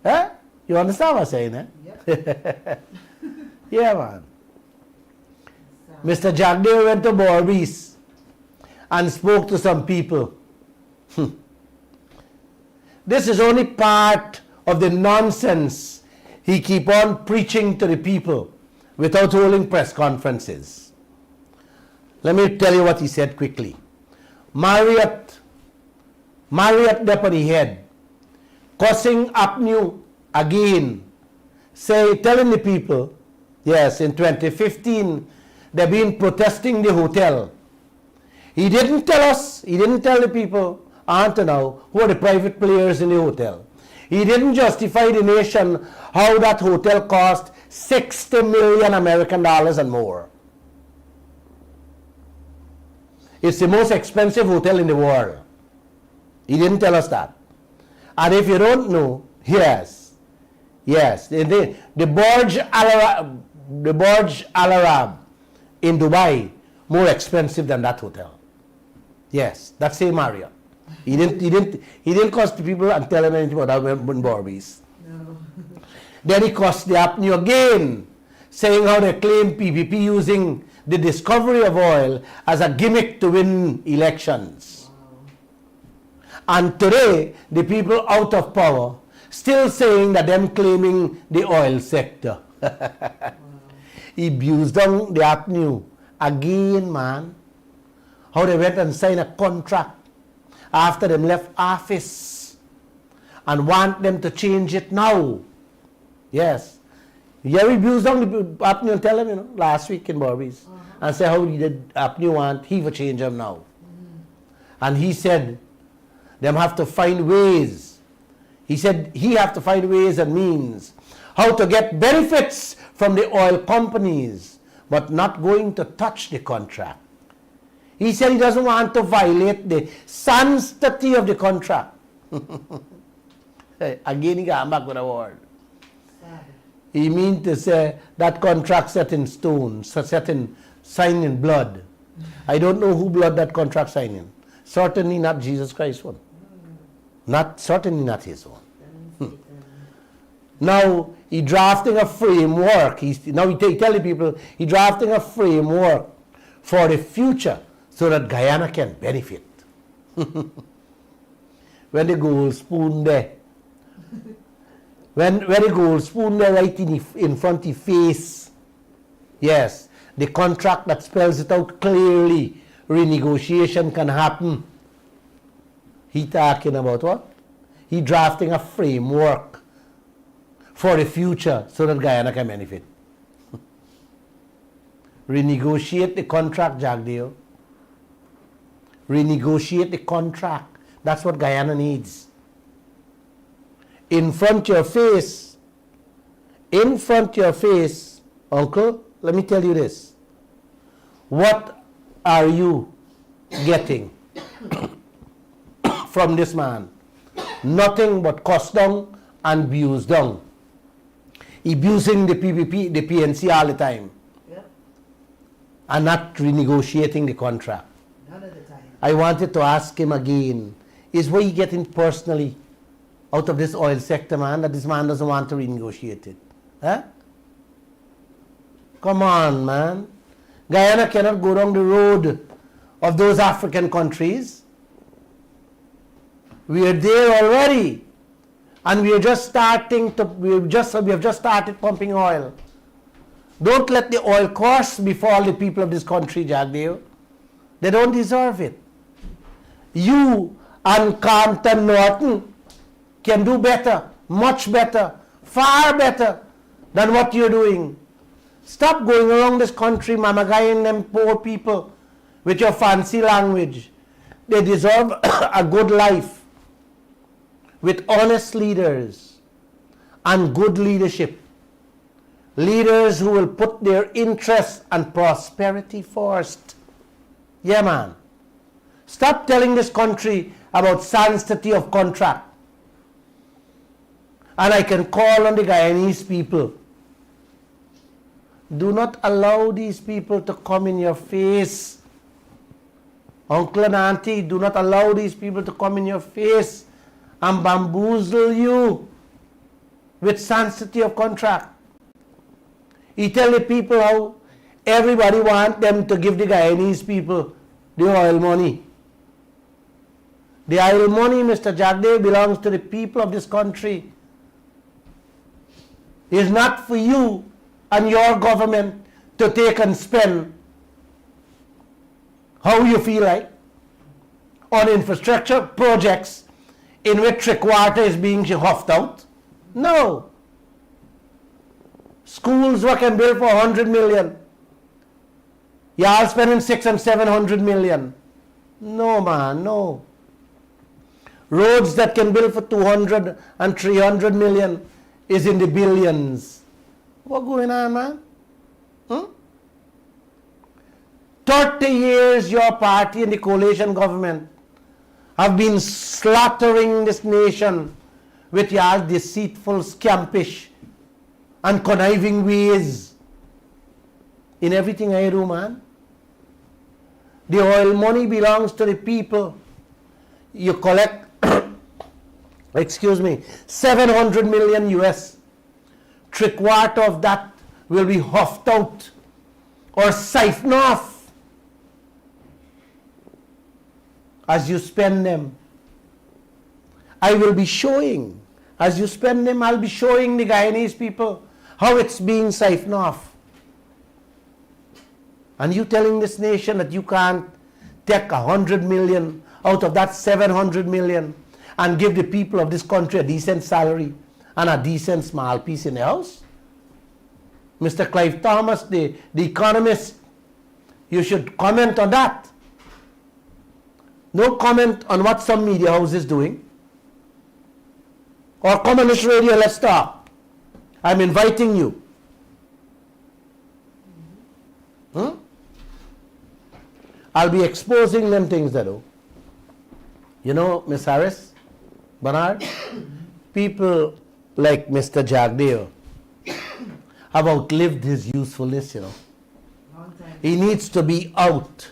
Huh? You understand what I'm saying, eh? Yep. Yeah, man. Mr. Jagdeo went to Borbies and spoke to some people. This is only part of the nonsense he keep on preaching to the people without holding press conferences. Let me tell you what he said quickly. Marriott deputy head, causing upheaval again, telling the people, yes, in 2015, they've been protesting the hotel. He didn't tell the people, until now, who are the private players in the hotel. He didn't justify the nation how that hotel cost $60 million American dollars and more. It's the most expensive hotel in the world. He didn't tell us that. And if you don't know, yes, the Burj Al Arab in Dubai, more expensive than that hotel. Yes, that's same Marriott. He didn't cost the people and tell them anything about that in Borbies. No. Then he cussed the APNU again, saying how they claim PPP using the discovery of oil as a gimmick to win elections. And today, the people out of power still saying that them claiming the oil sector. He abused down the APNU again, man. How they went and signed a contract after them left office and want them to change it now. Yes. Jerry abused down the APNU and tell him, last week in Barbies. And say how did APNU want he to change them now. And he said, them have to find ways. He said he have to find ways and means how to get benefits from the oil companies, but not going to touch the contract. He said he doesn't want to violate the sanctity of the contract. Again, he got back with a word. He means to say that contract set in stone, set in signed in blood. I don't know who blood that contract signed in. Certainly not Jesus Christ's one. Certainly not his one. Now he drafting a framework. He telling people he drafting a framework for the future so that Guyana can benefit. When the gold spoon there, when the gold spoon there right in front of the face, yes, the contract that spells it out clearly, renegotiation can happen. He talking about what? He drafting a framework for the future so that Guyana can benefit. Renegotiate the contract, Jagdeo. Renegotiate the contract. That's what Guyana needs. In front of your face, uncle, let me tell you this. What are you getting from this man? Nothing but cuss down and abuse down. Abusing the PPP, the PNC all the time. Yep. And not renegotiating the contract. None of the time. I wanted to ask him again, is what he getting personally out of this oil sector, man, that this man doesn't want to renegotiate it? Huh? Come on, man. Guyana cannot go down the road of those African countries. We are there already. And we are just starting to, we have just started pumping oil. Don't let the oil costs befall the people of this country, Jagdeo. They don't deserve it. You and Compton Norton can do better, much better, far better than what you're doing. Stop going around this country mamagaying them poor people with your fancy language. They deserve a good life with honest leaders and good leadership. Leaders who will put their interests and prosperity first. Yeah, man. Stop telling this country about sanctity of contract. And I can call on the Guyanese people. Do not allow these people to come in your face. Uncle and auntie, do not allow these people to come in your face and bamboozle you with sanctity of contract. He tell the people how everybody want them to give the Guyanese people the oil money. The oil money, Mr. Jagdeo, belongs to the people of this country. It is not for you and your government to take and spend how you feel like on infrastructure projects in which 3/4 is being huffed out. No. Schools were can build for 100 million. Y'all spending 600 and 700 million. No, man, no. Roads that can build for 200 and 300 million is in the billions. What going on, man? 30 years your party and the coalition government have been slaughtering this nation with your deceitful, scampish and conniving ways in everything I do, man. The oil money belongs to the people. You collect, 700 million US 3/4 of that will be huffed out or siphoned off as you spend them. I will be showing, as you spend them, I'll be showing the Guyanese people how it's being siphoned off. And you telling this nation that you can't take 100 million out of that 700 million and give the people of this country a decent salary and a decent small piece in the house? Mr. Clive Thomas, the economist, you should comment on that. No comment on what some media house is doing. Or come on this radio, let's talk. I'm inviting you. I'll be exposing them things that do. You know, Miss Harris, Bernard, people like Mr. Jagdeo have outlived his usefulness, you know. Long time. He needs to be out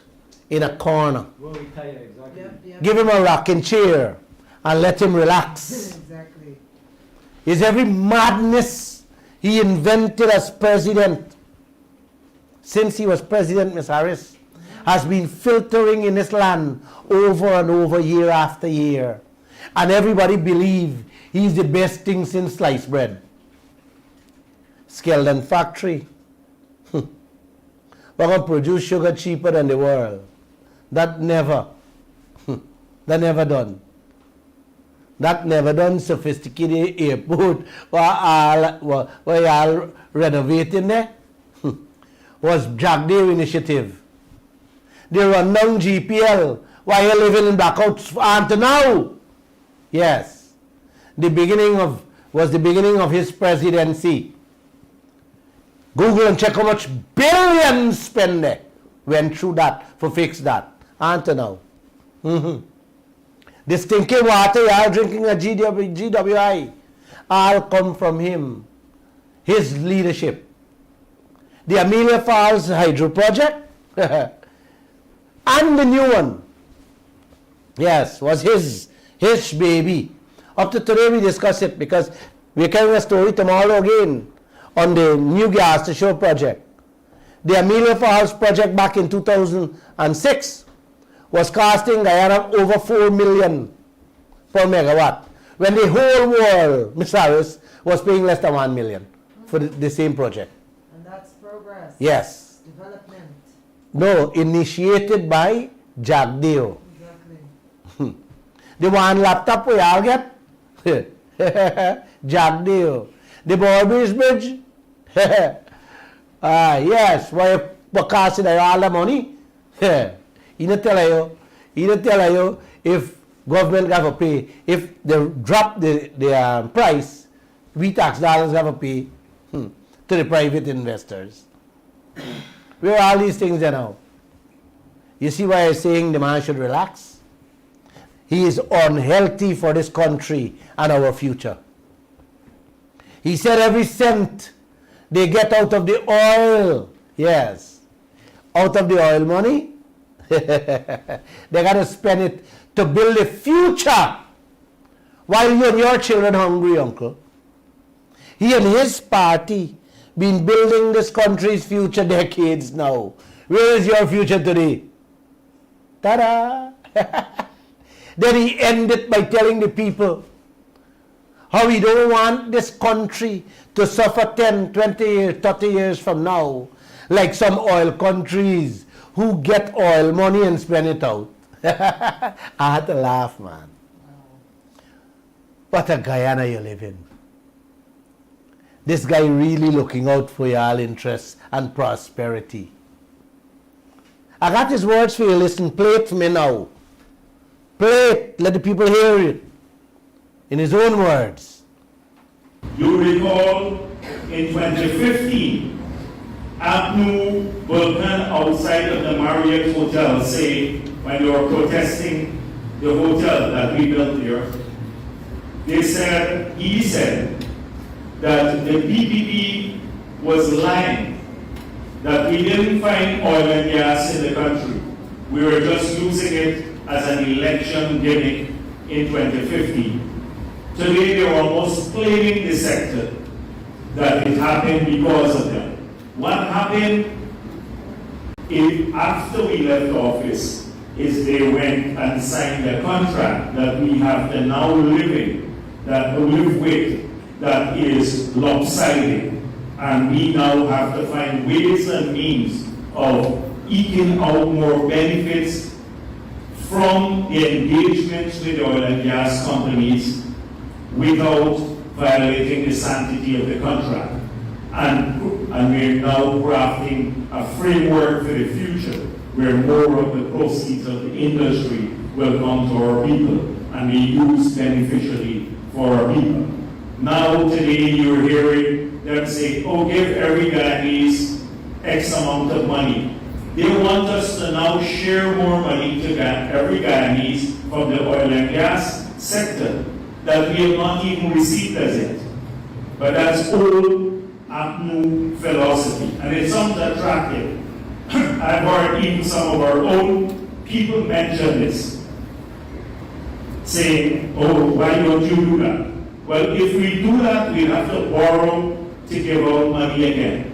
in a corner. We'll retire, exactly. Yep. Give him a rocking chair and let him relax. Exactly. Is every madness he invented as president, since he was president, Miss Harris, has been filtering in this land over and over, year after year. And everybody believe he's the best thing since sliced bread. Skeldon factory. We're going to produce sugar cheaper than the world. That never done. That never done. Sophisticated airport where y'all renovating there was Jagdeo initiative. They run down GPL while you're living in blackouts until now. Yes. Was the beginning of his presidency. Google and check how much billions spent there. Went through that for fix that. Until now. The stinking water y'all drinking at GWI all come from him. His leadership. The Amelia Falls Hydro Project and the new one, yes, was his baby. Up to today we discuss it because we're carrying a story tomorrow again on the new gas to show project. The Amelia Falls project back in 2006 was costing Guyana over 4 million per megawatt, when the whole world, Ms. Harris, was paying less than 1 million for the same project. And that's progress. Yes. Development. No, initiated by Jagdeo. Exactly. The one laptop we all get, Jagdeo. The Barbie's Bridge, yes, why costing all the money? He not tell you if government have to pay, if they drop the price, we tax dollars have to pay to the private investors. Where are all these things there now? You see why I'm saying the man should relax? He is unhealthy for this country and our future. He said every cent they get out of the oil, yes, out of the oil money, they got to spend it to build a future while you and your children hungry, uncle. He and his party been building this country's future decades now. Where is your future today? Ta-da! Then he ended by telling the people how he don't want this country to suffer 10, 20 years, 30 years from now, like some oil countries who get oil money and spend it out. I had to laugh, man. What a Guyana you live in. This guy really looking out for y'all interests and prosperity. I got his words for you. Listen, play it for me now. Play it. Let the people hear it. In his own words. You recall in 2015, Abnu Burkhan outside of the Marriott Hotel say when they were protesting the hotel that we built there, he said that the PPP was lying, that we didn't find oil and gas in the country. We were just using it as an election gimmick in 2015. Today they're almost claiming the sector. that it happened because of them. What happened after we left office is they went and signed a contract that we have to now live with, that is lopsided. And we now have to find ways and means of eking out more benefits from the engagements with oil and gas companies without violating the sanctity of the contract. And we're now crafting a framework for the future where more of the proceeds of the industry will come to our people and be used beneficially for our people. Now, today, you're hearing them say, oh, give every Guyanese X amount of money. They want us to now share more money to every Guyanese from the oil and gas sector that we have not even received as yet. But that's old new philosophy, and it sounds attractive. I've heard even some of our own people mention this, saying, oh, why don't you do that? Well, if we do that, we'll have to borrow to give out money again.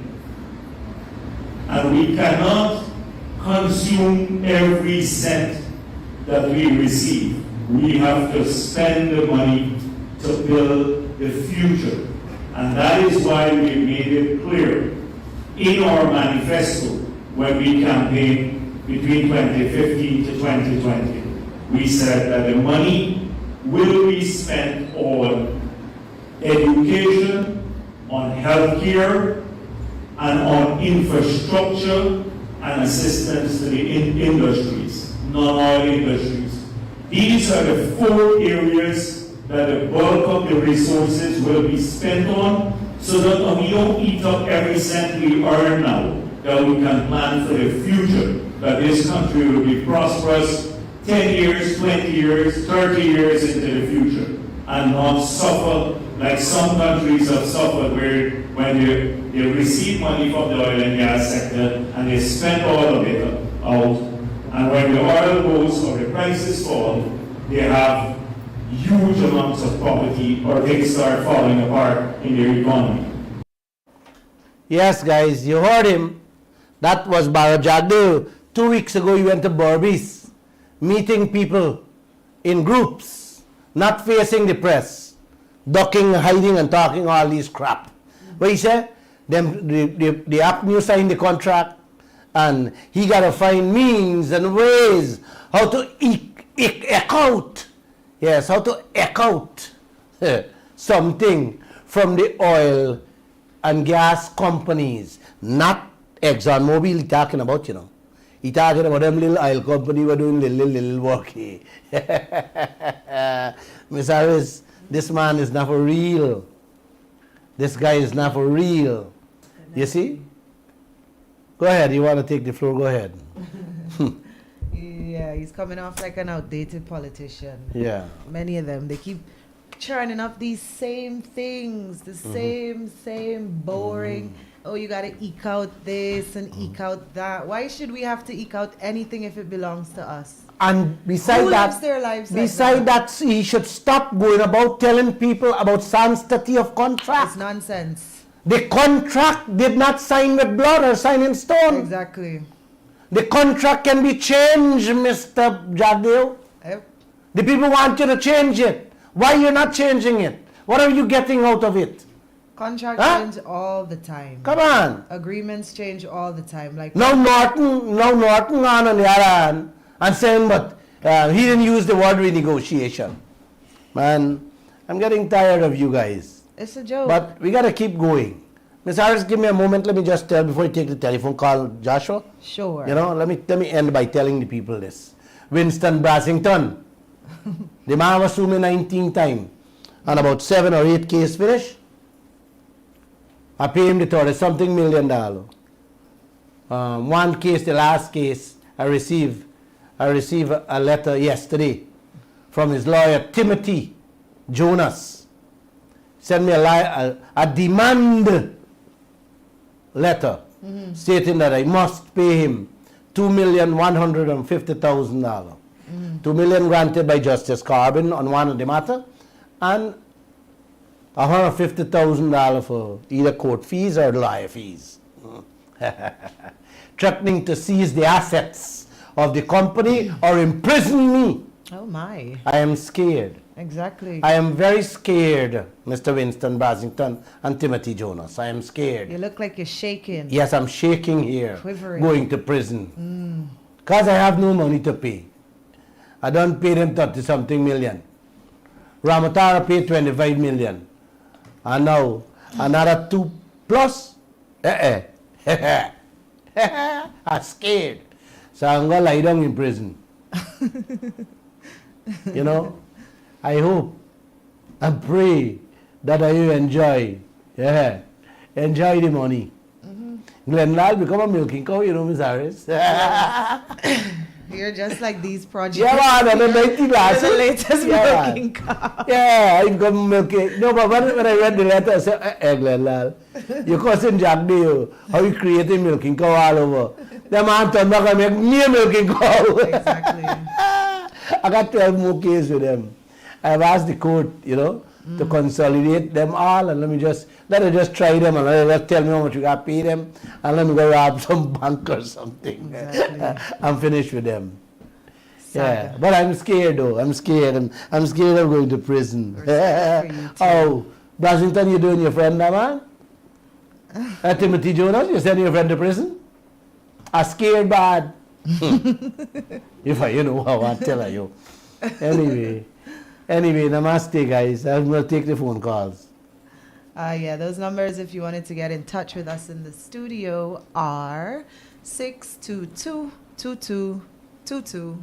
And we cannot consume every cent that we receive. We have to spend the money to build the future. And that is why we made it clear in our manifesto when we campaigned between 2015 to 2020. We said that the money will be spent on education, on healthcare, and on infrastructure and assistance to the industries, non-oil industries. These are the 4 areas that the bulk of the resources will be spent on, so that we don't eat up every cent we earn now, that we can plan for the future, that this country will be prosperous 10 years, 20 years, 30 years into the future, and not suffer like some countries have suffered, where when they receive money from the oil and gas sector and they spend all of it out, and when the oil goes or the prices fall, they have huge amounts of poverty, or things start falling apart in their economy. Yes, guys, you heard him. That was Jagdeo. 2 weeks ago, he went to Berbice, meeting people in groups, not facing the press, ducking, hiding, and talking all this crap. What he said? The APNU signed the contract, and he got to find means and ways how to eke out. Yes, how to eke out something from the oil and gas companies. Not ExxonMobil he's talking about, you know. He's talking about them little oil company were doing little work here. Miss Harris, this man is not for real. This guy is not for real. You see? Go ahead, you want to take the floor, go ahead. Yeah, he's coming off like an outdated politician. Yeah. Many of them, they keep churning up these same things, the same boring. Oh, you got to eke out this and eke out that. Why should we have to eke out anything if it belongs to us? And beside Who that, lives their lives beside that, he should stop going about telling people about sanctity of contract. It's nonsense. The contract did not sign with blood or sign in stone. Exactly. The contract can be changed, Mr. Jagdeo. Yep. The people want you to change it. Why you're not changing it? What are you getting out of it? Contracts change all the time. Come on. Agreements change all the time. Like Now Norton on the other hand and saying, but he didn't use the word renegotiation. Man, I'm getting tired of you guys. It's a joke. But we got to keep going. Ms. Harris, give me a moment. Let me just tell before you take the telephone call, Joshua. Sure. You know, let me end by telling the people this. Winston Brassington, the man was sued 19 times, and about 7 or 8 cases finished. I pay him the $30-something million. One case, the last case, I received a letter yesterday from his lawyer Timothy Jonas. Sent me a demand letter stating that I must pay him $2,150,000. $2 million granted by Justice Carbon on one of the matter, and $150,000 for either court fees or lawyer fees. Threatening to seize the assets of the company or imprison me. Oh my. I am scared. Exactly. I am very scared, Mr. Winston Basington and Timothy Jonas. I am scared. You look like you're shaking. Yes, I'm shaking here, Quivering. going to prison. Because I have no money to pay. I don't pay them 30-something million. Ramatara paid 25 million. And now, another 2 plus. I'm scared. So I'm going to lie down in prison. You know, I hope and pray that I will enjoy the money. Glenn Lall become a milking cow, you know, Miss Harris. You're just like these projects. Yeah, man, and the 90 You're glasses. the latest Yeah. milking cow. Yeah, I've got milking. No, but when I read the letter, I said, Glenn Lall, your cousin Jagdeo, how you created milking cow all over. The man turned back and make me a milking cow. Exactly. I got 12 more cases with them. I've asked the court, you know, to consolidate them all and let me just try them and let them tell me how much you got to pay them and let me go rob some bank or something. Exactly. I'm finished with them. Saga. Yeah, but I'm scared though. I'm scared. I'm scared of going to prison. Respect for you too. Oh, Blessington, you doing your friend now, man? Timothy Jonas, you sending your friend to prison? I'm scared bad. If I, you know how I tell you. Anyway, namaste guys. I'm going to take the phone calls. Yeah, those numbers, if you wanted to get in touch with us in the studio, are 622-2222.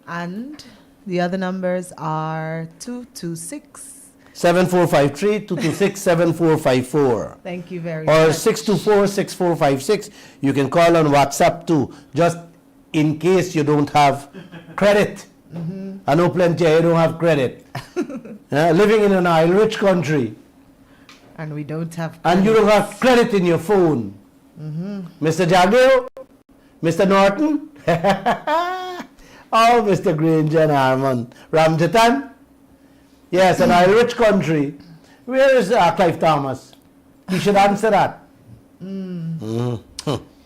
And the other numbers are 226. 7453 226 7454. Thank you very Or much. 624 6456. You can call on WhatsApp too, just in case you don't have credit. I know plenty you don't have credit. Living in an oil-rich country. And we don't have. And you don't have credit in your phone. Mr. Jagdeo? Mr. Norton? Oh, Mr. Granger and Harmon. Ramjatan? Yes, an oil-rich country. Where is Clive Thomas? He should answer that.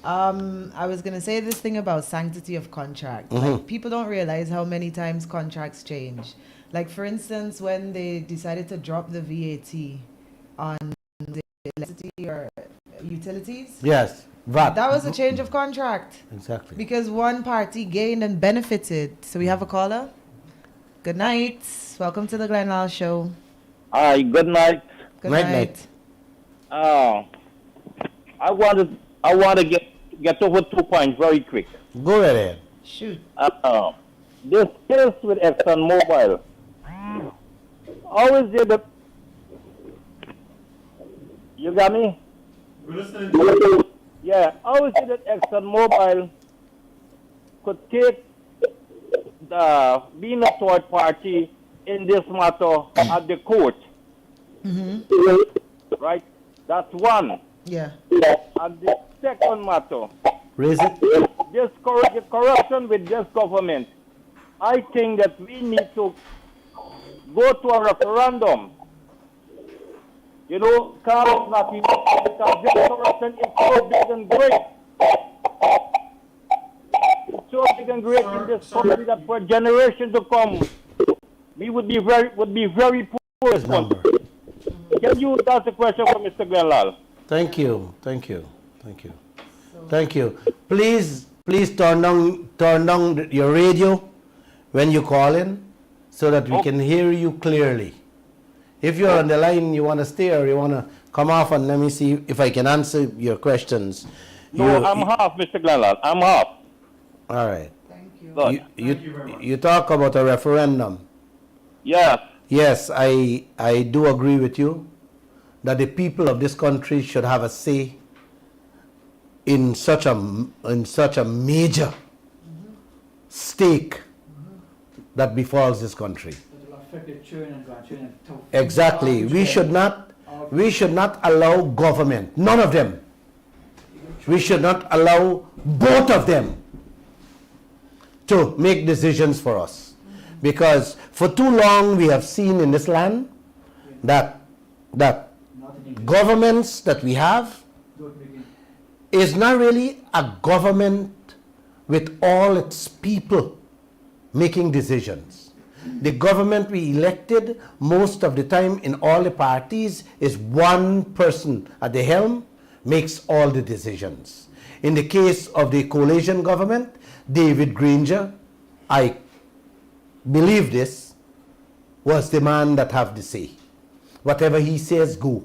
I was going to say this thing about sanctity of contract. Like, people don't realize how many times contracts change. Like, for instance, when they decided to drop the VAT on the electricity or utilities, Yes, VAT. that was a change of contract. Exactly. Because one party gained and benefited. So we have a caller. Good night. Welcome to the Glenn Lall Show. Hi, good night. Good Night. I want to get over 2 points very quick. Go ahead. Shoot. This case with ExxonMobil. How is it that you got me? We're listening to you. Yeah. How is it that ExxonMobil could take being a third party in this matter at the court? Right. That's one. Yeah. And the second matter, Raise it. this corruption with this government, I think that we need to go to a referendum. You know, because this corruption is so big and great. It's so big and great in this country that for generations to come, we would be very poor. His number. Can you ask a question for Mr. Glenn Lall? Thank you. Please turn down your radio when you call in so that we can hear you clearly. If you're on the line, you want to stay or you want to come off and let me see if I can answer your questions. No, I'm half, Mr. Glenn Lall. I'm half. All right. Thank you. Good. You talk about a referendum. Yes. Yes, I do agree with you that the people of this country should have a say in such a major stake that befalls this country. It will affect the children and grandchildren. Exactly. We should not allow government, none of them. We should not allow both of them to make decisions for us. Because for too long we have seen in this land that that Not in English. governments that we have Don't make it. is not really a government with all its people making decisions. The government we elected most of the time in all the parties is one person at the helm makes all the decisions. In the case of the coalition government, David Granger, I believe this, was the man that have the say. Whatever he says, go.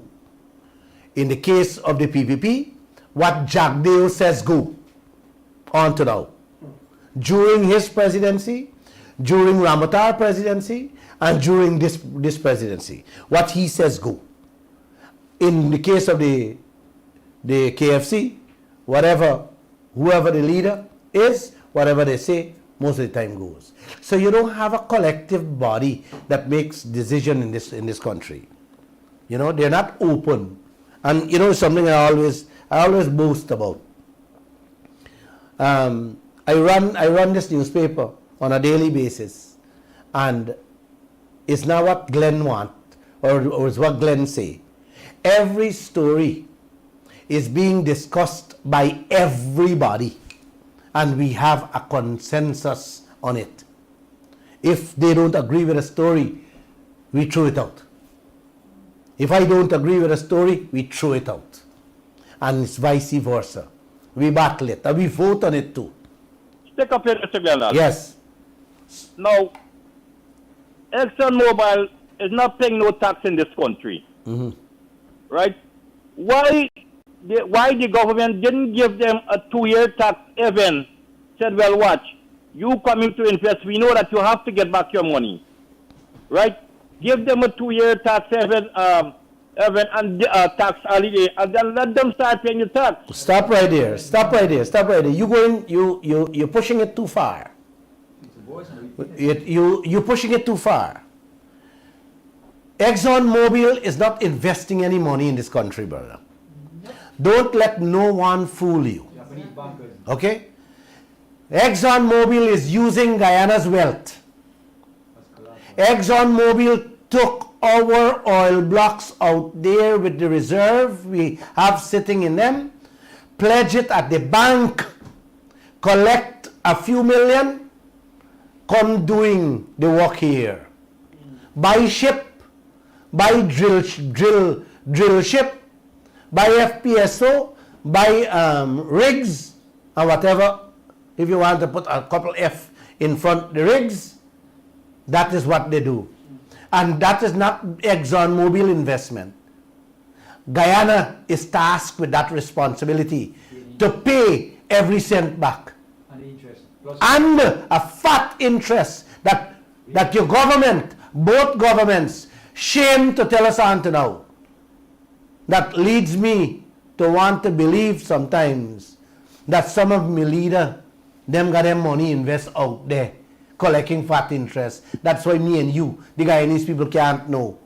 In the case of the PPP, what Jagdeo says, go. On to now. During his presidency, during Ramatar presidency, and during this presidency, what he says, go. In the case of the KFC, whoever the leader is, whatever they say, most of the time goes. So you don't have a collective body that makes decision in this country. You know, they're not open. And you know something I always boast about. I run this newspaper on a daily basis, and it's not what Glenn want or it's what Glenn say. Every story is being discussed by everybody, and we have a consensus on it. If they don't agree with a story, we throw it out. If I don't agree with a story, we throw it out. And it's vice versa. We battle it, and we vote on it too. Stick up here, Mr. Glenn. Yes. Now, ExxonMobil is not paying no tax in this country. Right? Why the government didn't give them a 2-year tax even? Said, well, watch, you coming to invest, we know that you have to get back your money. Right? Give them a 2-year tax even and tax holiday, and then let them start paying the tax. Stop right there. You're pushing it too far. You're pushing it too far. ExxonMobil is not investing any money in this country, brother. Don't let no one fool you. Japanese bankers. Okay? ExxonMobil is using Guyana's wealth. ExxonMobil took our oil blocks out there with the reserve we have sitting in them, pledge it at the bank, collect a few million, come doing the work here. Buy ship, buy drill ship, buy FPSO, buy rigs, and whatever. If you want to put a couple F in front of the rigs, that is what they do. And that is not ExxonMobil investment. Guyana is tasked with that responsibility to pay every cent back. And the interest. Plus And a fat interest that your government, both governments, shame to tell us unto now. That leads me to want to believe sometimes that some of my leader, them got their money invest out there, collecting fat interest. That's why me and you, the Guyanese people, can't know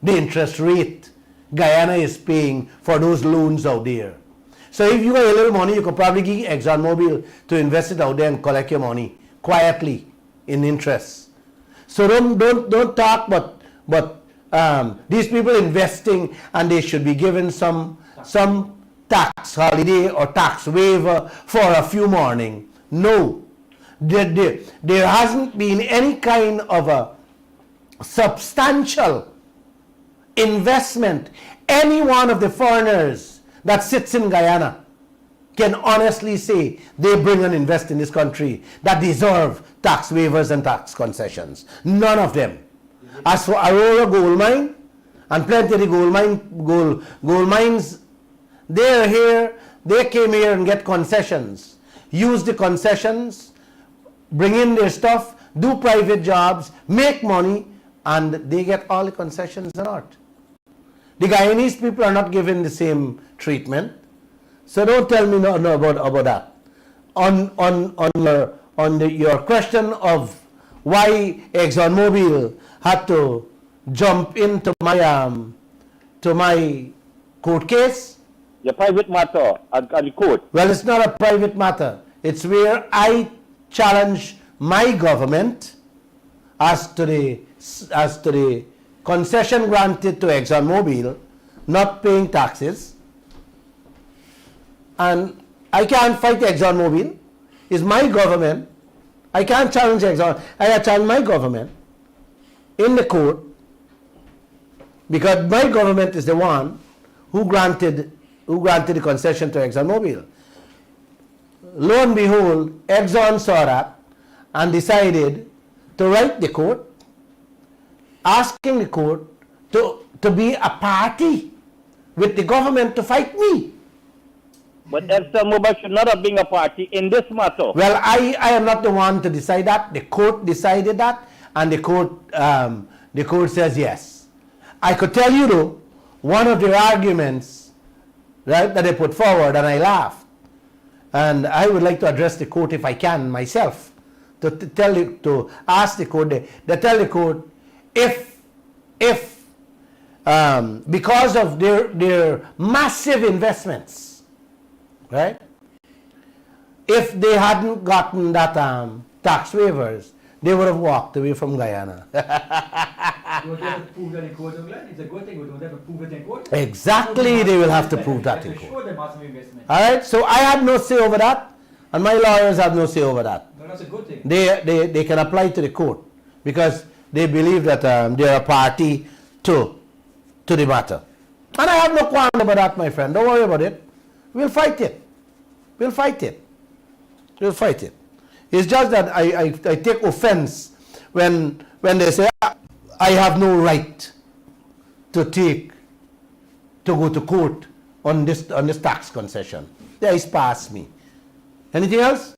the interest rate Guyana is paying for those loans out there. So if you got a little money, you could probably give ExxonMobil to invest it out there and collect your money quietly in interest. So don't talk, but these people investing and they should be given some tax holiday or tax waiver for a few morning. No. There hasn't been any kind of a substantial investment. Any one of the foreigners that sits in Guyana can honestly say they bring and invest in this country that deserve tax waivers and tax concessions. None of them. As for Aurora Gold Mine and plenty of the gold mines, they're here, they came here and get concessions. Use the concessions, bring in their stuff, do private jobs, make money, and they get all the concessions and art. The Guyanese people are not given the same treatment. So don't tell me no about that. On your question of why ExxonMobil had to jump into my court case. Your private matter at the court. Well, it's not a private matter. It's where I challenge my government as to the concession granted to ExxonMobil, not paying taxes, and I can't fight ExxonMobil. It's my government. I can't challenge Exxon. I challenge my government in the court because my government is the one who granted the concession to ExxonMobil. Lo and behold, Exxon saw that and decided to write the court, asking the court to be a party with the government to fight me. But ExxonMobil should not have been a party in this matter. Well, I am not the one to decide that. The court decided that, and the court says yes. I could tell you though, one of the arguments, right, that they put forward, and I laughed, and I would like to address the court if I can myself, to ask the court. They tell the court if because of their massive investments, right? If they hadn't gotten that tax waivers, they would have walked away from Guyana. You don't have to prove that in court, Glenn. It's a good thing. We don't have to prove it in court. Exactly, they will have to prove that in Show court. them massive investment. All right, so I have no say over that, and my lawyers have no say over that. No, that's a good thing. They can apply to the court because they believe that they're a party to the matter. And I have no qualm about that, my friend. Don't worry about it. We'll fight it. We'll fight it. We'll fight it. It's just that I take offense when they say I have no right to go to court on this tax concession. That is past me. Anything else?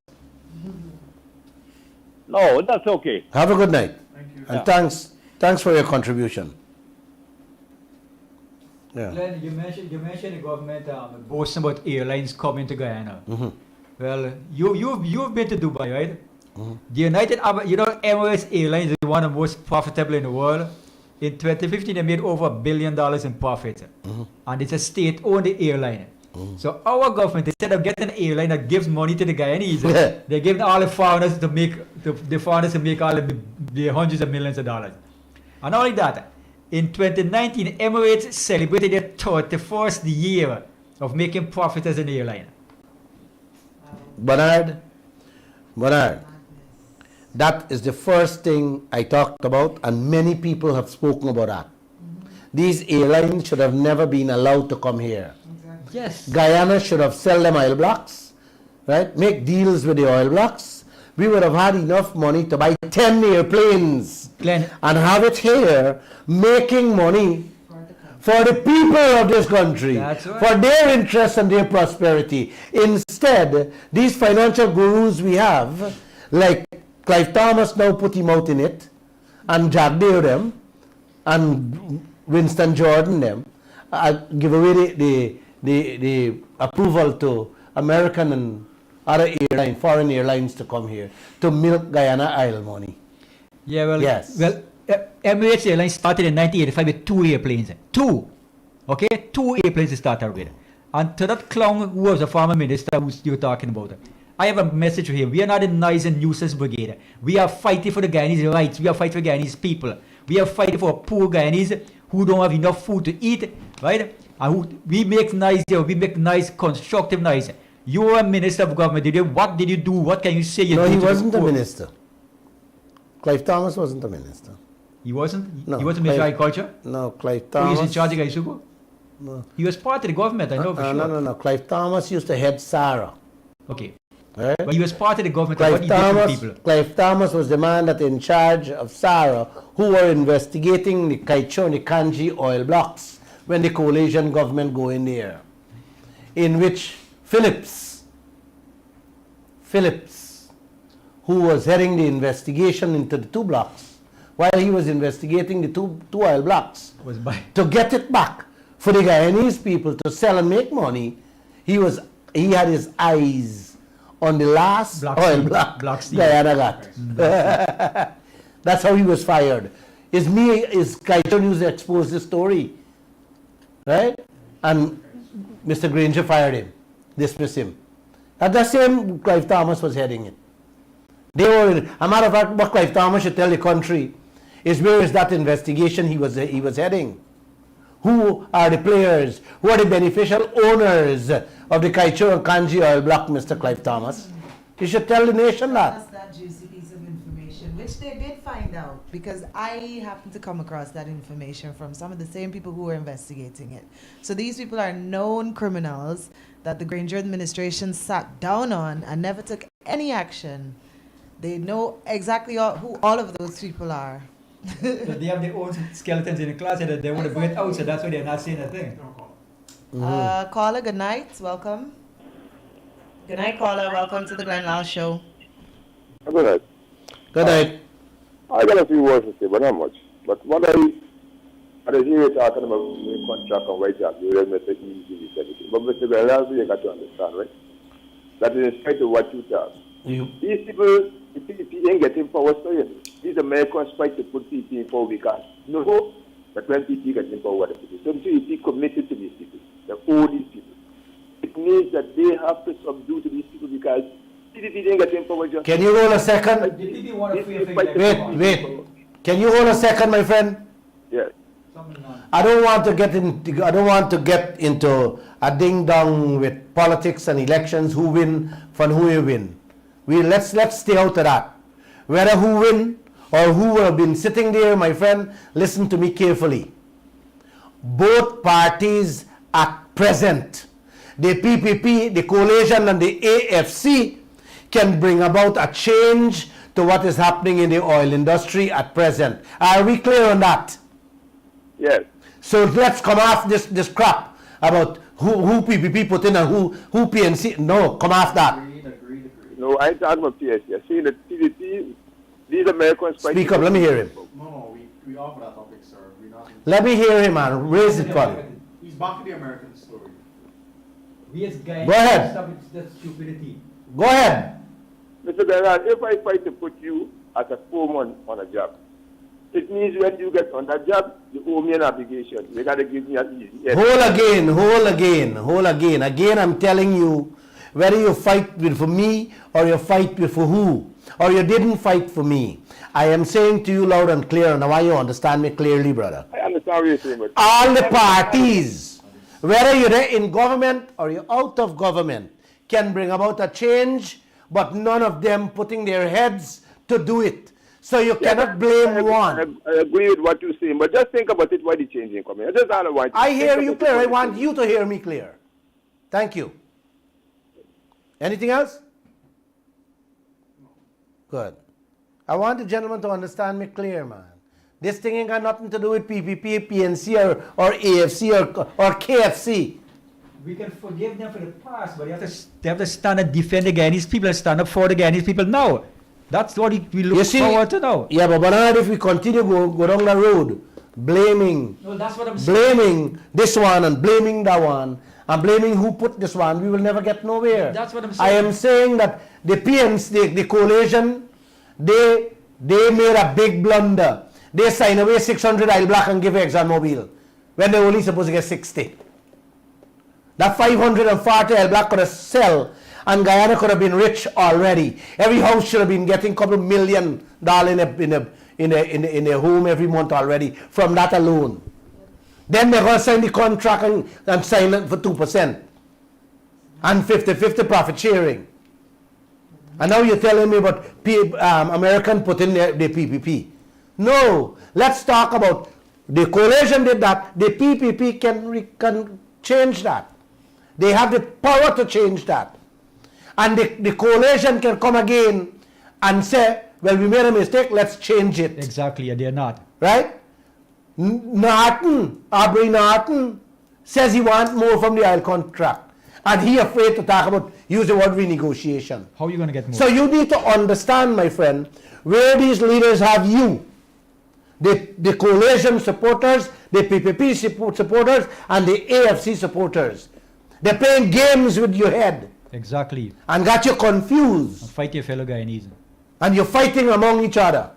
No, that's okay. Have a good night. Thank you. And thanks for your contribution. Yeah. Glenn, you mentioned the government boasting about airlines coming to Guyana. Mm-hmm. Well, you've been to Dubai, right? Mm-hmm. The United Arab, Emirates Airlines is one of the most profitable in the world. In 2015, they made over $1 billion in profit, Mm-hmm. and it's a state-owned airline. Mm-hmm. So our government, instead of getting an airline that gives money to the Guyanese, they give all the foreigners to make all the hundreds of millions of dollars. And not only that, in 2019, Emirates celebrated their 31st year of making profit as an airline. Bernard, that is the first thing I talked about, and many people have spoken about that. These airlines should have never been allowed to come here. Yes. Guyana should have sold them oil blocks, right? Make deals with the oil blocks. We would have had enough money to buy 10 airplanes, Glenn, and have it here making money for the people of this country, That's right. for their interests and their prosperity. Instead, these financial gurus we have, like Clive Thomas now put him out in it, and Jagdeo them, and Winston Jordan them, give away the approval to American and other foreign airlines to come here to milk Guyana oil money. yeah, well, Yes. Emirates Airlines started in 1985 with 2 airplanes. 2! Okay? 2 airplanes to start with. And to that clown who was a former minister who you're talking about, I have a message for him. We are not a noise and nuisance brigade. We are fighting for the Guyanese rights. We are fighting for Guyanese people. We are fighting for poor Guyanese who don't have enough food to eat, right? And we make noise here. We make nice, constructive noise. You are a minister of government. What did you do? What can you say? No, he wasn't a minister. Clive Thomas wasn't a minister. He wasn't? No, He wasn't Minister of Clive- Agriculture? No, Clive Who Thomas. is in charge of Gaisugu? No. He was part of the government, I know for sure. No. Clive Thomas used to head SARA. Okay. Right? But he was part of the government and what he did to people. Clive Thomas was the man that in charge of SARA who were investigating the Kaieteur and the Kanji oil blocks when the coalition government go in there. In which Phillips, who was heading the investigation into the 2 blocks, while he was investigating the two oil blocks, Was by to get it back for the Guyanese people to sell and make money, he had his eyes on the last Black oil Sea- block Black Sea. Guyana got. That's how he was fired. Is Kaieteur News exposed the story, right? And Mr. Granger fired him, dismissed him. At the same, Clive Thomas was heading it. They were, a matter of fact, what Clive Thomas should tell the country is where is that investigation he was heading? Who are the players? Who are the beneficial owners of the Kaieteur and Kanji oil block, Mr. Clive Thomas? You should tell the nation that. That's that juicy piece of information, which they did find out, because I happened to come across that information from some of the same people who were investigating it. So these people are known criminals that the Granger administration sat down on and never took any action. They know exactly who all of those people are. So they have their own skeletons in the closet that they want to bring it out, so that's why they're not saying a thing. Caller, good night. Welcome. Good night, caller. Welcome to the Glenn Lall Show. Good night. Good night. I got a few words to say, but not much. But what I hear you talking about the contract and white job, you will make it easy with everything. But Mr. Bernal, you got to understand, right? That is in spite of what you talk. These people, the PPP ain't getting power, so yes. These Americans fight to put PPP in power because no, but when PPP gets in power, what the people. So PPP committed to these people. They owe these people. It means that they have to subdue to these people because PPP didn't get in power just. Can you hold a second? Wait. Can you hold a second, my friend? Yes. I don't want to get into a ding dong with politics and elections, who win from who you win. Let's stay out of that. Whether who win or who have been sitting there, my friend, listen to me carefully. Both parties at present, the PPP, the coalition and the AFC, can bring about a change to what is happening in the oil industry at present. Are we clear on that? Yes. So let's come off this crap about who PPP put in and who PNC. No, come off that. Agreed. No, I ain't talking about PSC. I say that PPP, these Americans... Speak up, let me hear him. No, we offer that topic, sir. We're not... Let me hear him, man. Raise it for me. He's back to the American story. We as guys, go ahead. Stop that stupidity. Go ahead. Mr. Bernard, if I fight to put you as a foreman on a job, it means when you get on that job, you owe me an obligation. You got to give me an easy. Yes. Hold again. Again, I'm telling you, whether you fight for me or you fight for who, or you didn't fight for me, I am saying to you loud and clear, and I want you to understand me clearly, brother. I understand what you're saying, but all the parties, whether you're in government or you're out of government, can bring about a change, but none of them putting their heads to do it. So you cannot blame one. I agree with what you're saying, but just think about it, why the change ain't coming. That's all I want. I hear you clear. I want you to hear me clear. Thank you. Anything else? Good. I want the gentleman to understand me clear, man. This thing ain't got nothing to do with PPP, PNC, or AFC, or KFC. We can forgive them for the past, but they have to stand and defend the Guyanese people and stand up for the Guyanese people now. That's what we look forward to now. Yeah, but Bernard, if we continue go down the road, blaming, that's what I'm saying. Blaming this one and blaming that one, and blaming who put this one, we will never get nowhere. That's what I'm saying. I am saying that the PNC, the coalition, they made a big blunder. They signed away 600 Isle Black and give ExxonMobil when they were only supposed to get 60. That 540 Isle Black could have sell, and Guyana could have been rich already. Every house should have been getting a couple $1 million in a home every month already from that alone. Then they're going to sign the contract and sign it for 2% and 50-50 profit sharing. And now you're telling me about American put in the PPP. No, let's talk about the coalition did that. The PPP can change that. They have the power to change that. And the coalition can come again and say, well, we made a mistake, let's change it. Exactly, and they're not. Right? Aubrey Norton says he wants more from the oil contract. And he afraid to talk about, use the word renegotiation. How are you going to get more? So you need to understand, my friend, where these leaders have you. The coalition supporters, the PPP supporters, and the AFC supporters. They're playing games with your head. Exactly. And got you confused. And fight your fellow Guyanese. And you're fighting among each other.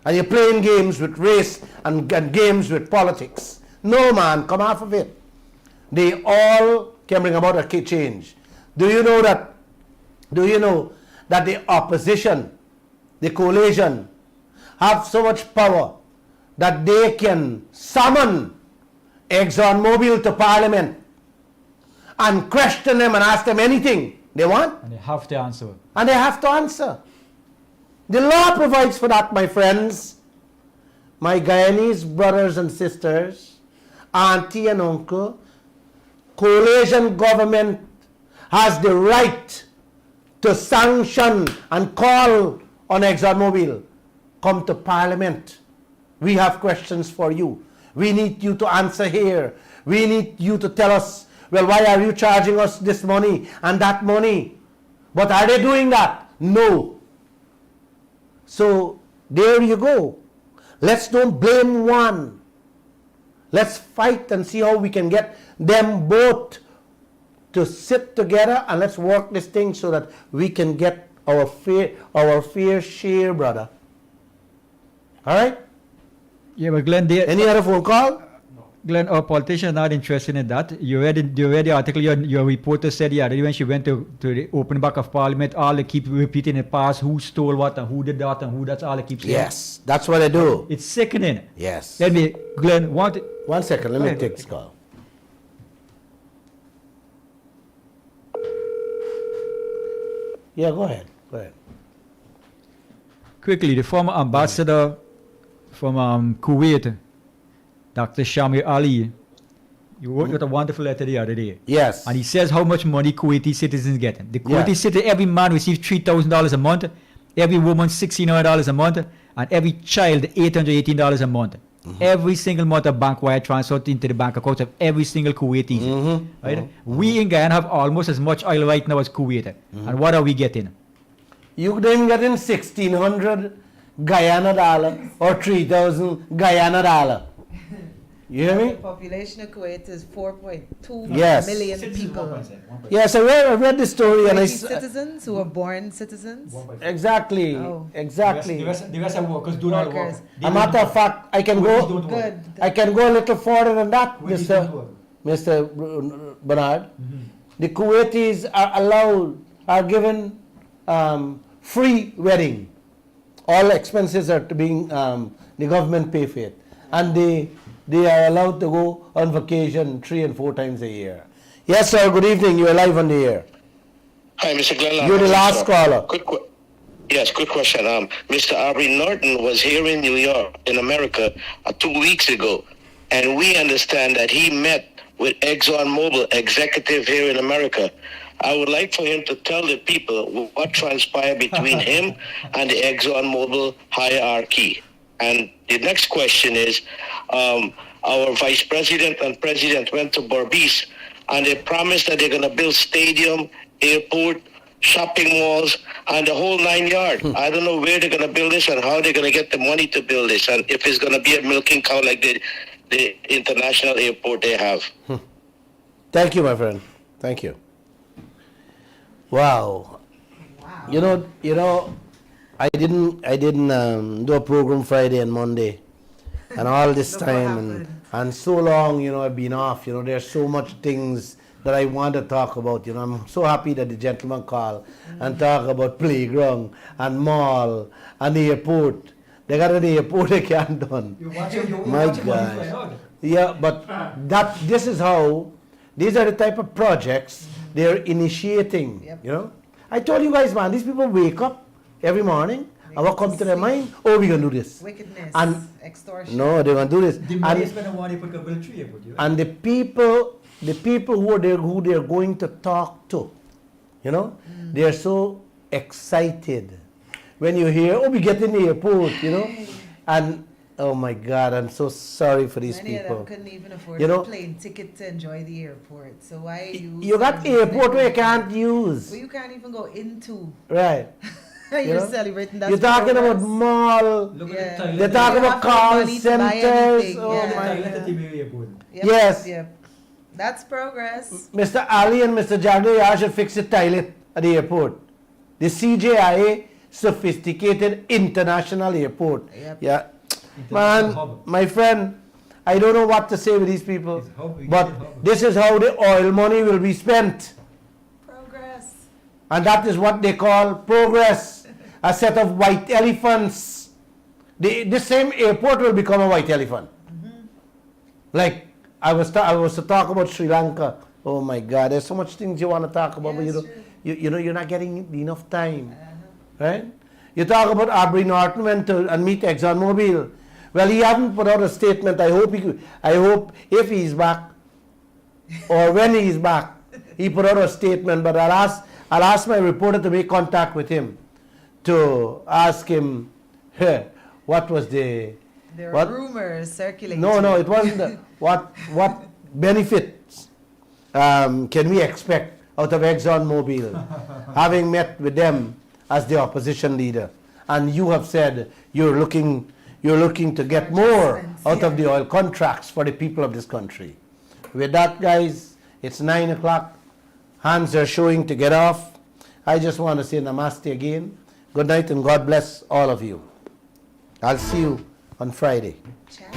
And you're playing games with race and games with politics. No, man, come off of it. They all can bring about a change. Do you know that the opposition, the coalition, have so much power that they can summon ExxonMobil to Parliament and question them and ask them anything they want. And they have to answer. And they have to answer. The law provides for that, my friends. My Guyanese brothers and sisters, auntie and uncle, coalition government has the right to sanction and call on ExxonMobil. Come to Parliament. We have questions for you. We need you to answer here. We need you to tell us, well, why are you charging us this money and that money? But are they doing that? No. So there you go. Let's don't blame one. Let's fight and see how we can get them both to sit together, and let's work this thing so that we can get our fair share, brother. All right? Yeah, but Glenn, Any other phone call? Glenn, our politicians are not interested in that. You read the article your reporter said the other day when she went to the open back of Parliament, all they keep repeating in the past who stole what and who did that and who, that's all they keep saying. Yes, that's what I do. It's sickening. Yes. Let me, Glenn, One second, let me take this call. Yeah, go ahead. Go ahead. Quickly, the former ambassador from Kuwait, Dr. Shamir Ali, you wrote a wonderful letter the other day. Yes. And he says how much money Kuwaiti citizens get. The Kuwaiti Yes. citizen, every man receives $3,000 a month, every woman $1,600 a month, and every child $818 a month. Every single month a bank wire transferred into the bank accounts of every single Kuwaiti. Right? We in Guyana have almost as much oil right now as Kuwait. And what are we getting? You then getting 1,600 Guyana dollar or 3,000 Guyana dollar. You hear The me? population of Kuwait is 4.2 Yes. million people. Yes, I read the story and I Kuwaiti citizens who are born citizens. exactly, Oh. exactly. The rest are workers do not work. Workers. A matter of fact, I can go. Good. I can go a little further than that, Mr. Bernard. The Kuwaitis are given free wedding. All expenses are to being the government pay for it, and they are allowed to go on vacation 3 and 4 times a year. Yes, sir. Good evening. You're live on the air. Hi, Mr. Glenn. You're the last caller. Yes, quick question. Mr. Aubrey Norton was here in New York, in America, 2 weeks ago, and we understand that he met with ExxonMobil executive here in America. I would like for him to tell the people what transpired between him and the ExxonMobil hierarchy. And the next question is, our vice president and president went to Berbice, and they promised that they're going to build stadium, airport, shopping malls, and the whole 9 yards. I don't know where they're going to build this and how they're going to get the money to build this, and if it's going to be a milking cow like the international airport they have. Thank you, my friend. Thank you. Wow. You know, I didn't do a program Friday and Monday, and all this time and so long, I've been off. There's so much things that I want to talk about. I'm so happy that the gentleman called and talk about playground and mall and the airport. They got an airport they can't done. My gosh. Yeah, but these are the type of projects they're initiating. Yep. I told you guys, man, these people wake up every morning and what comes to their mind? Oh, we're gonna do this. Wickedness, And extortion. no, they're gonna do this. The money is going to want to put a bill tree. And the people who they're going to talk to, they're so excited when you hear, oh, we get in the airport, and oh my God, I'm so sorry for these Many people. of them couldn't even afford a plane ticket to enjoy the airport. So why use? You got airport where you can't use. Well, you can't even go into. Right. You're celebrating that. You're talking about mall. Yeah. They're talking about call centers. Oh my God. Yes. Yep. That's progress. Mr. Ali and Mr. Jagdeo should fix the toilet at the airport. The CJIA, sophisticated international airport. Yep. Yeah. Man, my friend, I don't know what to say with these people, but this is how the oil money will be spent. Progress. And that is what they call progress. A set of white elephants This same airport will become a white elephant. Like I was to talk about Sri Lanka. Oh my God, there's so much things you want to talk about, but you're not getting enough time, right? You talk about Aubrey Norton went to and meet ExxonMobil. Well, he hasn't put out a statement. I hope if he's back or when he's back, he put out a statement. But I'll ask my reporter to make contact with him to ask him what was the There are rumors circulating. No, it wasn't. What benefits can we expect out of ExxonMobil, having met with them as the opposition leader? And you have said you're looking to get more out of the oil contracts for the people of this country. With that, guys, it's 9 o'clock. Hands are showing to get off. I just want to say namaste again. Good night and God bless all of you. I'll see you on Friday. Ciao.